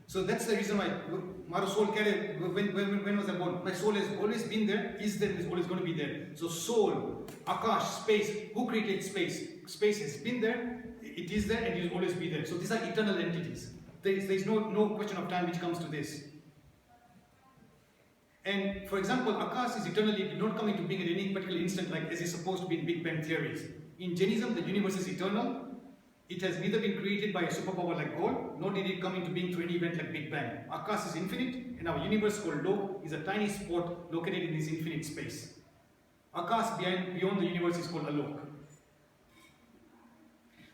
S1: so that's the reason why Maro soul when was I born? My soul has always been there, is there, is always going to be there. So soul, Akash, space, who created space? Space has been there, it is there, and it will always be there. So these are eternal entities. There is no question of time which comes to this. And for example, Akash is eternally not coming to being at any particular instant like as is supposed to be in Big Bang theories. In Jainism, the universe is eternal. It has neither been created by a superpower like God, nor did it come into being through any event like Big Bang. Akash is infinite, and our universe called Loka is a tiny spot located in this infinite space. Akash beyond the universe is called Alok.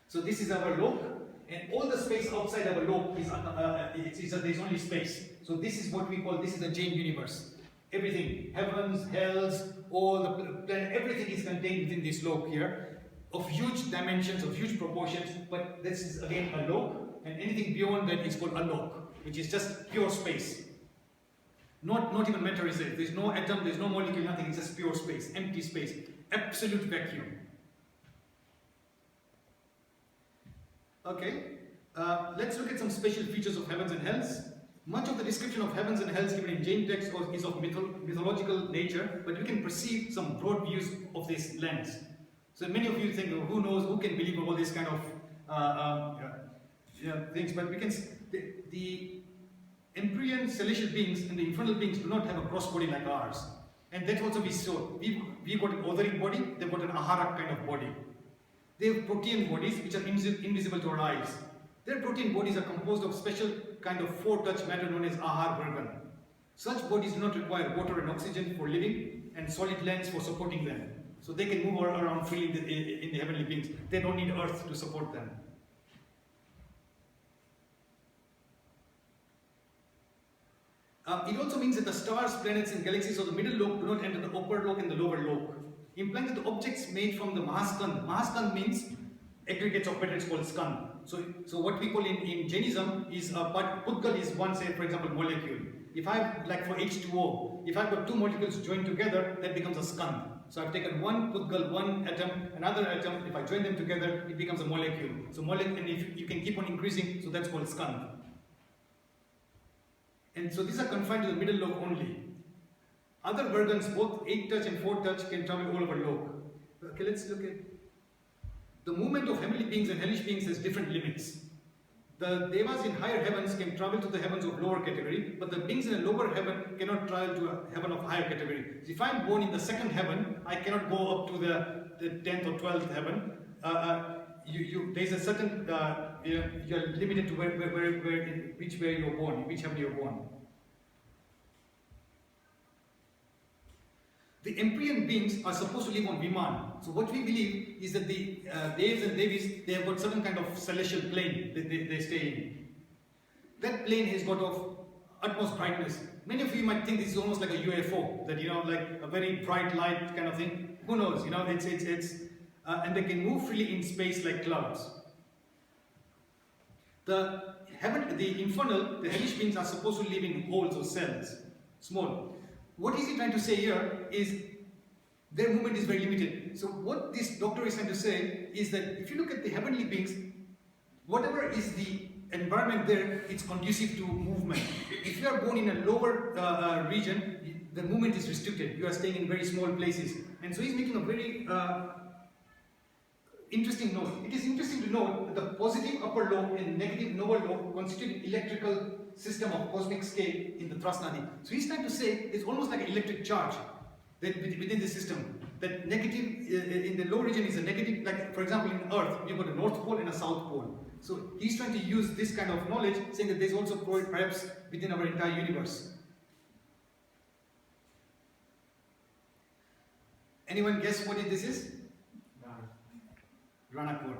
S1: So this is our Loka, and all the space outside our Loka is there is only space. So this is what we call, this is the Jain universe. Everything, heavens, hells, all the planet, everything is contained within this Loka here. Of huge dimensions, of huge proportions, but this is again a Loka, and anything beyond that is called Alok, which is just pure space. Not even matter is there. There's no atom, there's no molecule, nothing, it's just pure space, empty space, absolute vacuum. Okay, let's look at some special features of heavens and hells. Much of the description of heavens and hells given in Jain texts is of mythological nature, but we can perceive some broad views of this lens. So many of you think, who knows, who can believe all these kind of things, but we can, the empyrean celestial beings and the infernal beings do not have a gross body like ours. And that also we saw. We've got an otheric body, they've got an ahara kind of body. They have protein bodies which are invisible to our eyes. Their protein bodies are composed of special kind of 4-touch matter known as ahar vargan. Such bodies do not require water and oxygen for living and solid lands for supporting them. So they can move around freely in the heavenly beings. They don't need earth to support them. It also means that the stars, planets and galaxies of the middle Loka do not enter the upper Loka and the lower Loka, implying that the objects made from the Mahaskan means aggregates of matter is called Skan. So what we call in Jainism is Pudgal is one, say for example, molecule. If I like for H2O, if I've got 2 molecules joined together, that becomes a Skan. So I've taken one Pudgal, one atom, another atom. If I join them together, it becomes a molecule. So molecule, and if you can keep on increasing, so that's called Skan. And so these are confined to the middle Loka only. Other Vargans, both 8-touch and 4-touch, can travel all over Loka. Okay, let's look at the movement of heavenly beings and hellish beings has different limits. The devas in higher heavens can travel to the heavens of lower category, but the beings in a lower heaven cannot travel to a heaven of higher category. So if I'm born in the second heaven, I cannot go up to the 10th or 12th heaven. There's a certain, you're limited to which way you're born, in which heaven you're born. The Empyrean beings are supposed to live on Viman. So what we believe is that the Devs and Devis, they have got certain kind of celestial plane that they stay in. That plane has got of utmost brightness. Many of you might think this is almost like a UFO, that like a very bright light kind of thing. Who knows? And they can move freely in space like clouds. The infernal, the hellish beings are supposed to live in holes or cells, small. What is he trying to say here is their movement is very limited. So what this doctor is trying to say is that if you look at the heavenly beings, whatever is the environment there, it's conducive to movement. If you are born in a lower region, the movement is restricted. You are staying in very small places. And so he's making a very interesting note. It is interesting to note that the positive upper lobe and negative lower lobe constitute an electrical system of cosmic scale in the thrust nadi. So he's trying to say it's almost like an electric charge that within the system. That negative in the low region is a negative, like for example in Earth, we've got a north pole and a south pole. So he's trying to use this kind of knowledge, saying that there's also perhaps within our entire universe. Anyone guess what this is? Ranakpur.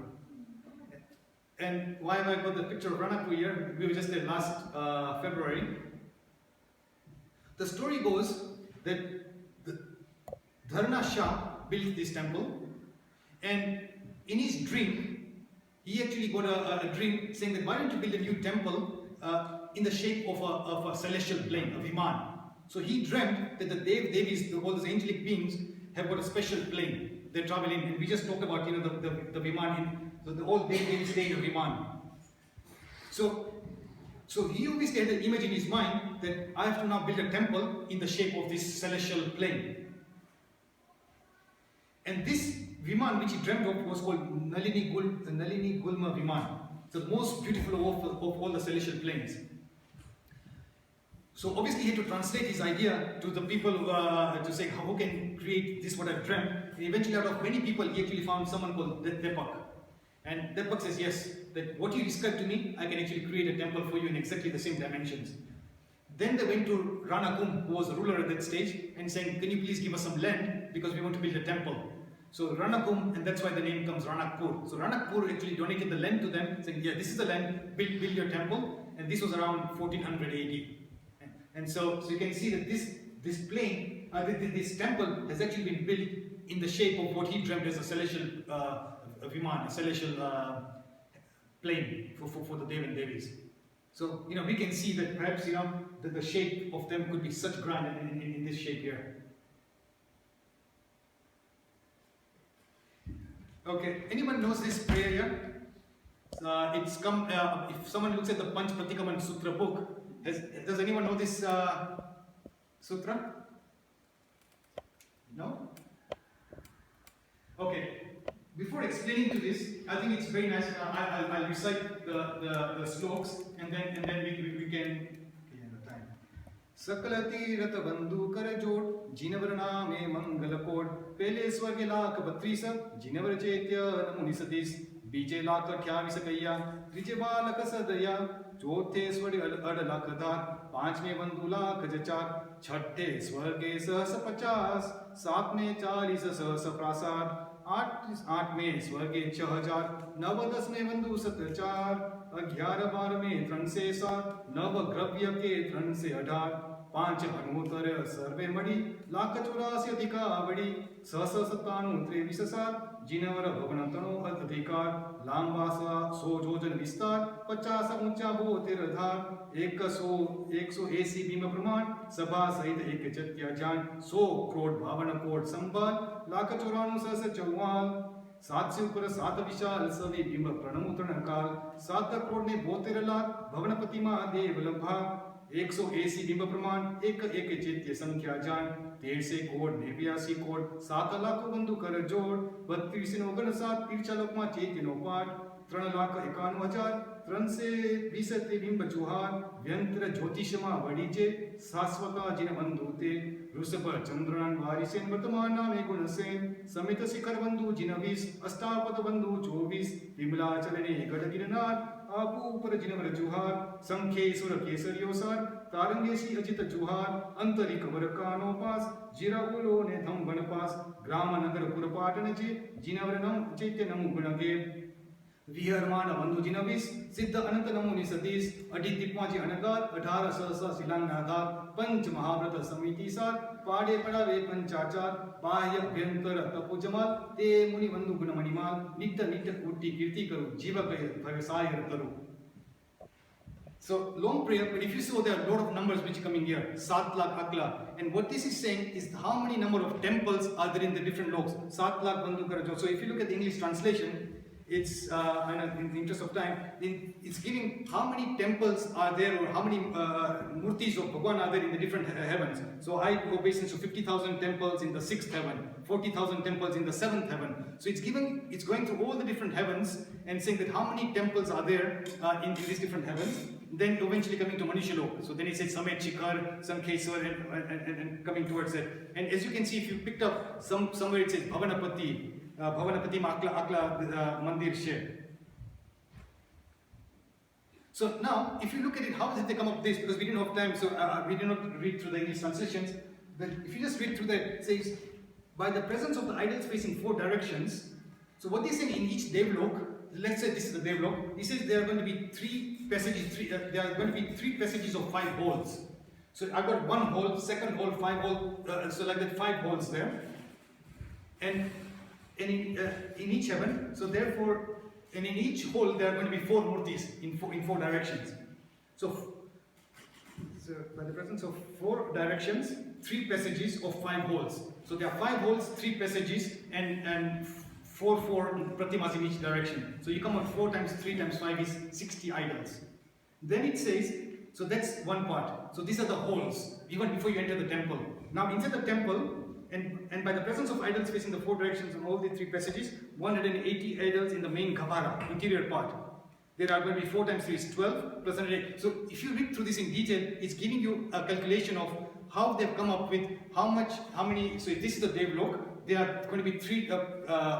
S1: And why have I got the picture of Ranakpur here? We were just there last February. The story goes that Shah built this temple, and in his dream, he actually got a dream saying that why don't you build a new temple in the shape of a celestial plane, a Viman. So he dreamt that the Devis, all those angelic beings, have got a special plane they travel in, and we just talked about the Viman, so the old Devis stay in a Viman. So he obviously had an image in his mind that I have to now build a temple in the shape of this celestial plane. And this Viman which he dreamt of was called Nalini Gulma Viman, the most beautiful of all the celestial planes. So obviously he had to translate his idea to the people to say who can create this what I've dreamt. And eventually out of many people he actually found someone called Depak. And Depak says yes, that what you described to me, I can actually create a temple for you in exactly the same dimensions. Then they went to Rana Kum, who was the ruler at that stage, and saying, can you please give us some land because we want to build a temple. So Rana Kum, and that's why the name comes Ranakpur. So Ranakpur actually donated the land to them, saying, yeah, this is the land, build your temple. And this was around 1400 AD. And so you can see that this plane, this temple has actually been built in the shape of what he dreamt as a celestial Viman, a celestial plane for the Dev and Devis. So we can see that perhaps that the shape of them could be such grand in this shape here. Okay, anyone knows this prayer here? It's come. If someone looks at the Panch Pratikaman Sutra book, does anyone know this sutra? No? Okay. Before explaining to this, I think it's very nice. I'll recite the sloks and then we can. सकल तीरथ बंधु कर जोड़ जिनवर नामे मंगल code पहले स्वर्ग लाख 32 जिनवर चैत्य नमुनि सतीश बीजे लाख 28 कैया त्रिजे बालक सदया चौथे स्वर्ग 8 लाख धार पांचवें बंधु लाख 4 छठे स्वर्गे सहस 50 सातवें 40 सहस प्रासाद आठवें स्वर्गे 6000 नव दसवें बंधु 4 11 12वें 3 से 7 नव ग्रव्य के 3 से 18 पांच अनुत्तर सर्वे मणि लाख 84 अधिकावड़ी सहस 97 23 7 जिनवर भवन तणो अधिकार लांबासा 100 जोजन विस्तार 50 ऊंचा भो तिरधार 180 भीम प्रमाण सभा सहित एक चत्या जान 100 करोड़ 52 कोट संभाल लाख 94 सहस 44 7 से ऊपर 7 विशाल सभी भीम प्रणमुतरण काल 7 करोड़ ने 72 लाख भवन प्रतिमा देव लंभा 180 बिंब प्रमाण एक चैत्य संख्या जान 13 कोड 89 कोड 7 लाख बंधु कर जोड़ 32 नो गण 7 तीर्चा लोक में चैत्य नो पाठ 3,91,320 બિંબ ચુહાર વ્યંત્ર જ્યોતિષમાં વડી છે શાશ્વતા જીન બંધુતે ઋષભ ચંદ્રન વારિસેન વર્તમાન નામે ગુણસેન સમિત શિખર બંધુ જીન 20 અષ્ટાપદ બંધુ 24 વિમલા ચલને ગઢ ગિરનાર આપુ ઉપર જીનવર જુહાર સંખ્યેશ્વર કેસરીયો સાર તારંગેશી અજિત જુહાર અંતરિક વરકાનો પાસ જીરાઉલો ને ધમ વનપાસ ગ્રામ નગર પુરપાટન છે જીનવર નમ ચૈત્ય નમુ ગુણગે વિહરમાન બંધુ જીન 20 સિદ્ધ અનંત નમુનિ સતીશ અઢી દીપમાજી અનગાર 18 સહસા શિલાંગનાધાર પંચ મહાવ્રત સમિતિ સાર પાડે પડાવે પંચાચાર બાહ્ય અભ્યંતર તપોજમાલ તે મુનિ બંધુ ગુણ મણિમાલ નિત્ય નિત્ય ઉટ્ટી કીર્તિ કરું જીવ ભગસાય કરું. So long prayer, but if you saw there are a lot of numbers which are coming here, 7 lakh akla, and what this is saying is how many number of temples are there in the different loks. 7 lakh bandhu karajo. So if you look at the English translation, it's in the interest of time, it's giving how many temples are there or how many murtis of Bhagwan are there in the different heavens. So I obeisance to 50,000 temples in the 6th heaven, 40,000 temples in the 7th heaven. So it's going through all the different heavens and saying that how many temples are there in these different heavens. Then eventually coming to Manushya Loka. So then it says Samet Shikhar, Sankheswar and coming towards it. And as you can see, if you picked up somewhere it says Bhavanapati, Bhavanapati Akla Mandir She. So now, if you look at it, how did they come up with this? Because we didn't have time, so we did not read through the English translations. But if you just read through that, it says, by the presence of the idols facing 4 directions. So what they say in each Devlok, let's say this is the Devlok, he says there are going to be 3 passages, there are going to be 3 passages of 5 holes. So I've got 1 hole, second hole, 5 hole, so like that 5 holes there. And in each heaven, so therefore, and in each hole there are going to be 4 murtis in 4 directions. So by the presence of 4 directions, 3 passages of 5 holes. So there are 5 holes, 3 passages, and 4 pratimas in each direction. So you come out 4 times 3 times 5 is 60 idols. Then it says, so that's one part. So these are the holes, even before you enter the temple. Now inside the temple, and by the presence of idols facing the 4 directions on all the 3 passages, 180 idols in the main ghavara, interior part. There are going to be 4 times 3 is 12 plus 180. So if you read through this in detail, it's giving you a calculation of how they've come up with how many. So if this is the Devlok, there are going to be 3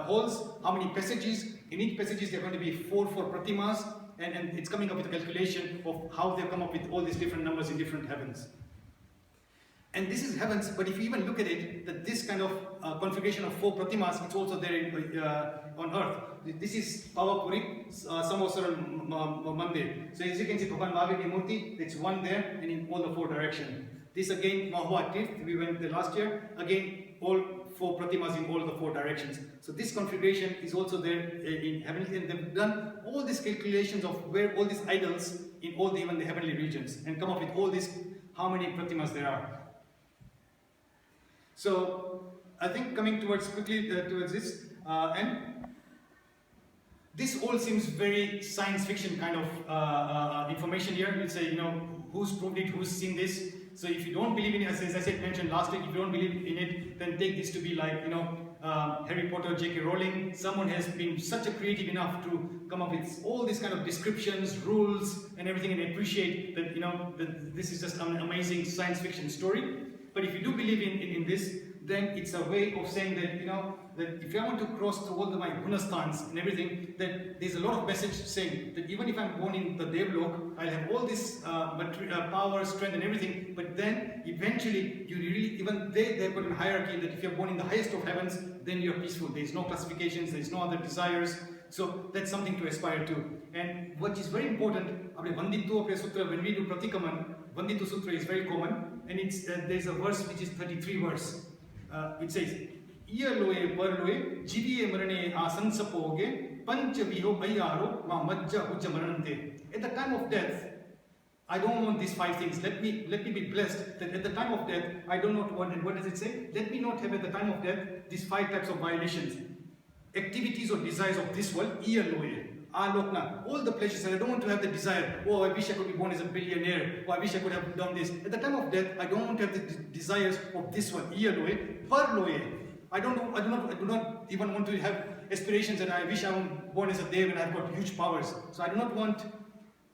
S1: holes, how many passages. In each passages there are going to be 4 pratimas, and it's coming up with a calculation of how they've come up with all these different numbers in different heavens. And this is heavens, but if you even look at it, that this kind of configuration of 4 pratimas, it's also there on earth. This is Pavapuri, Samosara Mandir. So as you can see, Bhagwan Mahavir Murti, it's one there, and in all the 4 directions. This again, Mahua Tirth, we went there last year, again, all 4 pratimas in all the 4 directions. So this configuration is also there in heavenly, and they've done all these calculations of where all these idols in all even the heavenly regions, and come up with all these, how many pratimas there are. So I think coming towards quickly towards this, and this all seems very science fiction kind of information here. We'll say, who's proved it, who's seen this. So if you don't believe in it, as I said, mentioned last week, if you don't believe in it, then take this to be like, Harry Potter, J.K. Rowling. Someone has been such a creative enough to come up with all these kind of descriptions, rules, and everything, and appreciate that, that this is just an amazing science fiction story. But if you do believe in this, then it's a way of saying that, that if I want to cross through all my gunasthans and everything, that there's a lot of message saying that even if I'm born in the Devlok, I'll have all this power, strength and everything, but then eventually you really, even they've got a hierarchy that if you're born in the highest of heavens, then you're peaceful. There's no classifications, there's no other desires. So that's something to aspire to. And what is very important, Vandittu Sutra, when we do Pratikaman, Vandittu Sutra is very common, and there's a verse which is 33 verse, which says, Iya loe par loe, jiviye marane asansapoge, pancha viho ayaro ma majja ujja maranante. At the time of death, I don't want these 5 things. Let me be blessed that at the time of death, I don't not want, and what does it say? Let me not have at the time of death these 5 types of violations. Activities or desires of this world, iya loe. Lokna, all the pleasures, and I don't want to have the desire, I wish I could be born as a billionaire, I wish I could have done this. At the time of death, I don't want to have the desires of this one, iya loe, par loe. I do not even want to have aspirations and I wish I was born as a Dev and I've got huge powers. So I do not want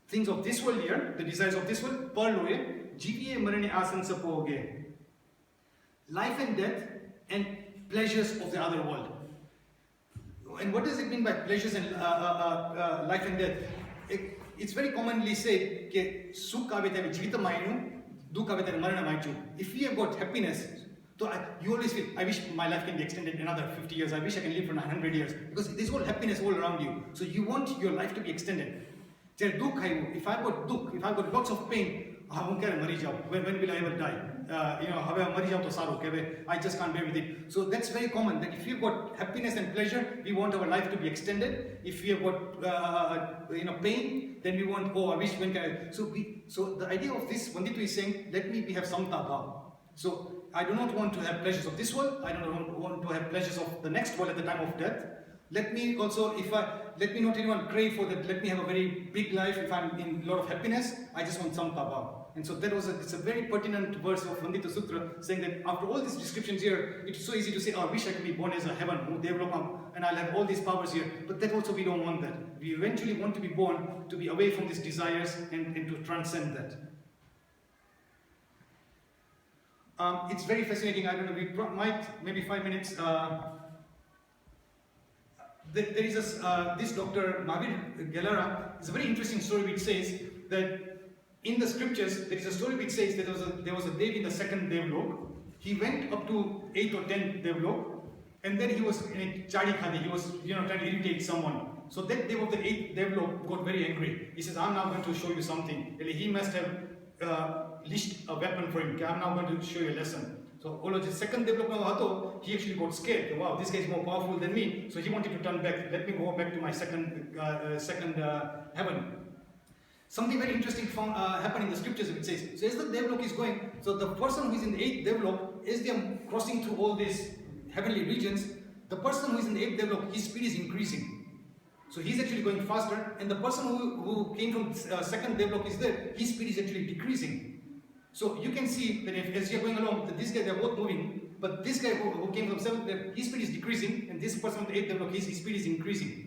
S1: things of this world here, the desires of this world. Parloe, jiviye marane asansa poge. Life and death and pleasures of the other world. And what does it mean by pleasures and life and death? It's very commonly said that sukh avete jivita mainu, dukh avete marana maichu. If we have got happiness, so you always feel, I wish my life can be extended another 50 years. I wish I can live for 900 years. Because there's all happiness all around you. So you want your life to be extended. If I've got dukh, if I've got lots of pain, when will I ever die? I just can't bear with it. So that's very common, that if you've got happiness and pleasure, we want our life to be extended. If we have got pain, then we want, oh, I wish when can I... So the idea of this, Vanditu is saying, let me have samta bhav. So I do not want to have pleasures of this world. I don't want to have pleasures of the next world at the time of death. Let me also, let me not even crave for that. Let me have a very big life. If I'm in a lot of happiness, I just want samta bhav. And so it's a very pertinent verse of Tattvartha Sutra, saying that after all these descriptions here, it's so easy to say, oh, I wish I could be born as a heaven, Loka, and I'll have all these powers here. But that also we don't want that. We eventually want to be born to be away from these desires and to transcend that. It's very fascinating. I don't know, we might, maybe 5 minutes. There is this Dr. Mahavir Gelara. It's a very interesting story which says that in the scriptures, there is a story which says that there was a Dev in the second Devlok. He went up to 8th or 10th Devlok, and then he was in a chadi khadi. He was trying to irritate someone. So that Dev of the 8th Devlok got very angry. He says, I'm now going to show you something. He must have leashed a weapon for him. I'm now going to show you a lesson. So all of the second Devlok, he actually got scared. Wow, this guy is more powerful than me. So he wanted to turn back. Let me go back to my second heaven. Something very interesting happened in the scriptures, which says, so as the Devlok is going, so the person who is in the 8th Devlok, as they are crossing through all these heavenly regions, the person who is in the 8th Devlok, his speed is increasing. So he's actually going faster, and the person who came from second Devlok is there, his speed is actually decreasing. So you can see that as you're going along, that this guy, they're both moving, but this guy who came from 7th, his speed is decreasing, and this person from the 8th Devlok, his speed is increasing.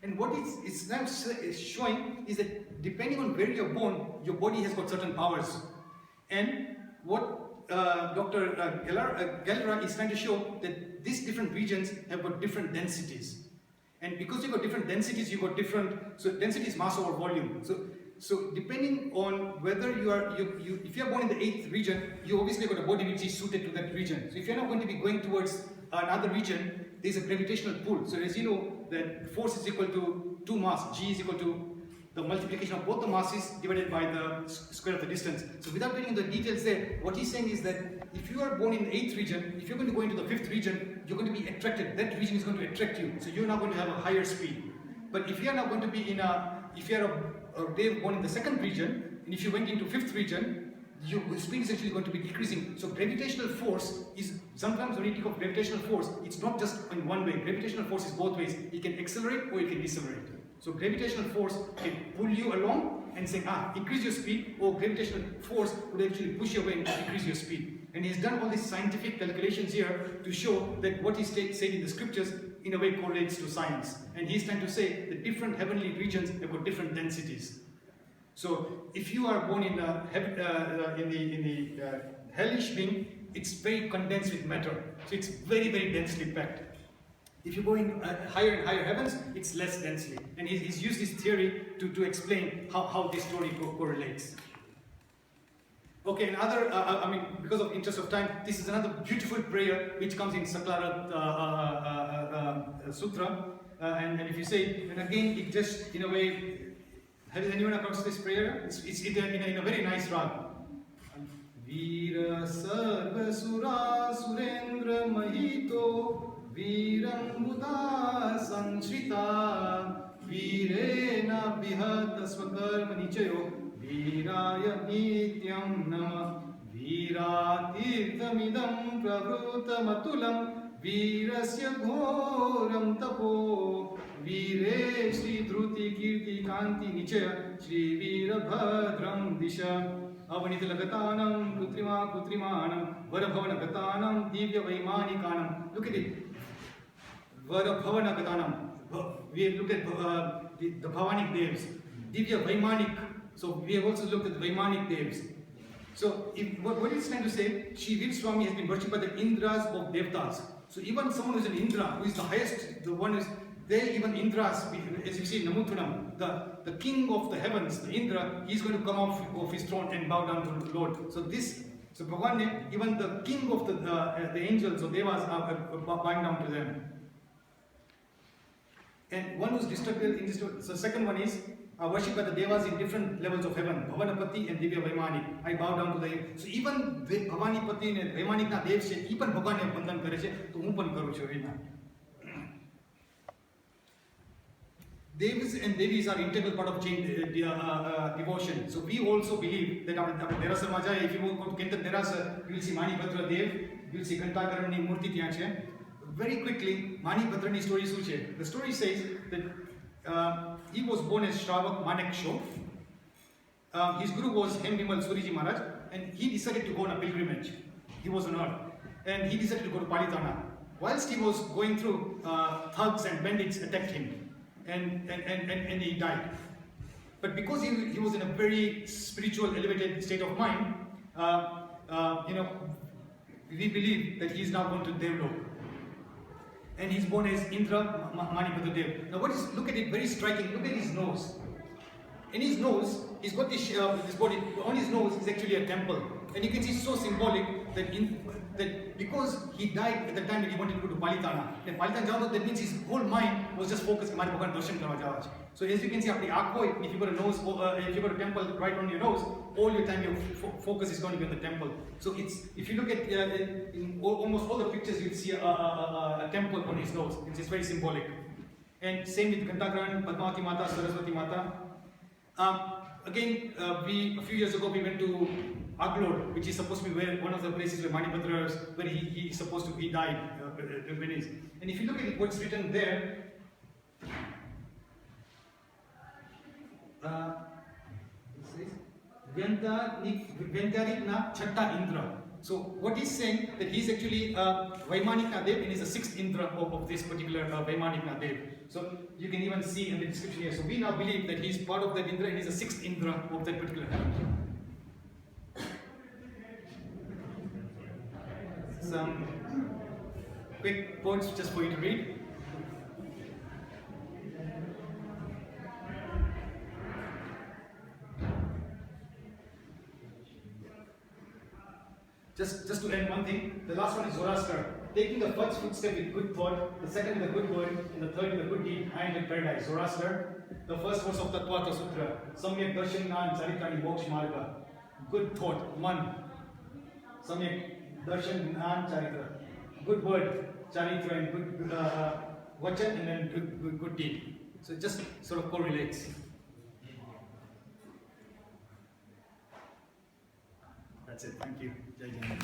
S1: And what it's now showing is that depending on where you're born, your body has got certain powers. And what Dr. Gelara is trying to show that these different regions have got different densities. And because you've got different densities, you've got different, so density is mass over volume. So depending on whether if you're born in the 8th region, you obviously got a body which is suited to that region. So if you're not going to be going towards another region, there's a gravitational pull. So as you know, that force is equal to 2 mass, G is equal to the multiplication of both the masses divided by the square of the distance. So without getting into the details there, what he's saying is that if you are born in the 8th region, if you're going to go into the 5th region, you're going to be attracted. That region is going to attract you. So you're now going to have a higher speed. But if you're now going to be if you're a Dev born in the 2nd region, and if you went into 5th region, your speed is actually going to be decreasing. So gravitational force is, sometimes when you think of gravitational force, it's not just in one way. Gravitational force is both ways. It can accelerate or it can decelerate. So gravitational force can pull you along and say, increase your speed, or gravitational force would actually push you away and decrease your speed. And he's done all these scientific calculations here to show that what he said in the scriptures in a way correlates to science. And he's trying to say that different heavenly regions have got different densities. So if you are born in the hellish being, it's very condensed with matter. So it's very, very densely packed. If you go in higher and higher heavens, it's less densely. And he's used this theory to explain how this story correlates. Okay, another, because of interest of time, this is another beautiful prayer which comes in Tattvartha Sutra. And if you say, and again, it just, in a way, has anyone across this prayer? It's in a very nice rag. Veera Sarva Sura Surendra Mahito Veeram Buddha Sanshrita Veerena Bihata Swakarma Nichayo Veeraya Nityam Nama Veeratirthamidam Pravrutamatulam Veerasya Ghoram Tapo Veere Shri Dhruti Kirti Kanti Nichaya Shri Veerabhadram Disha Avanithalagatanam Kutrimanam Varabhavanagatanam Divya Vaimanikanam. Look at it. Bhavana Gadanam. We looked at the Bhavanic Devs. Divya Vaimanik. So we have also looked at the Vaimanik Devs. So what it's trying to say, Shri Swami has been worshipped by the Indras of Devtas. So even someone who is an Indra, who is the highest, the one is there, even Indras, as you see in Namuthunam, the king of the heavens, the Indra, he's going to come off of his throne and bow down to the Lord. So Bhagavan, even the king of the angels or Devas are bowing down to them. And one who's destructive, indestructible. So second one is worshipped by the Devas in different levels of heaven. Bhavanapati and Divya Vaimanik. I bow down to them. So even the Bhavanipati and Vaimanik na Dev se, even Bhagavan ne bandan કરે છે, તો હું પણ કરું છું એના. Devas and Devis are integral part of Jain devotion. So we also believe that our Derasar Maja, if you go to Kentan Derasar, you will see Manibhadra Dev, you will see Kantakaranni Murti ત્યાં છે. Very quickly, Manibhadrani story શું છે? The story says that he was born as Shravak Manek Shah. His guru was M. Vimal Suriji Maharaj, and he decided to go on a pilgrimage. He was on earth, and he decided to go to Palitana. Whilst he was going through, thugs and bandits attacked him, and he died. But because he was in a very spiritual, elevated state of mind, we believe that he is now going to Devloka. And he's born as Indra Manibhadra Dev. Now look at it, very striking, look at his nose. In his nose, he's got this body, on his nose is actually a temple. And you can see it's so symbolic that because he died at the time that he wanted to go to Palitana, and Palitana, that means his whole mind was just focused on Bhagavan Darshan Karwa Jawa chhe. So as you can see, if you got a nose, if you got a temple right on your nose, all your time your focus is going to be on the temple. So if you look at in almost all the pictures, you'll see a temple on his nose. It's just very symbolic. And same with Kantakaran, Padmavati Mata, Saraswati Mata. Again, a few years ago we went to Aglod, which is supposed to be one of the places where Manibhadra, where he died in Venice. And if you look at it, what's written there, it says Vyantarik na Chatta Indra. So what he's saying that he's actually Vaimanik Nadev, and he's the sixth Indra of this particular Vaimanik Nadev. So you can even see in the description here. So we now believe that he's part of that Indra and he's the sixth Indra of that particular heaven. Some quick quotes just for you to read. Just to end one thing, the last one is Zoroaster. Taking the first footstep with good thought, the second with a good word, and the third with a good deed, I am in paradise. Zoroaster, the first verse of Tattvartha Sutra. Samyak Darshan Charitrani Moksha Marga. Good thought, man. Samyak Darshan Charitra. Good word, Charitra, and good vachan, and then good deed. So it just sort of correlates. That's it. Thank you. Jai Jain.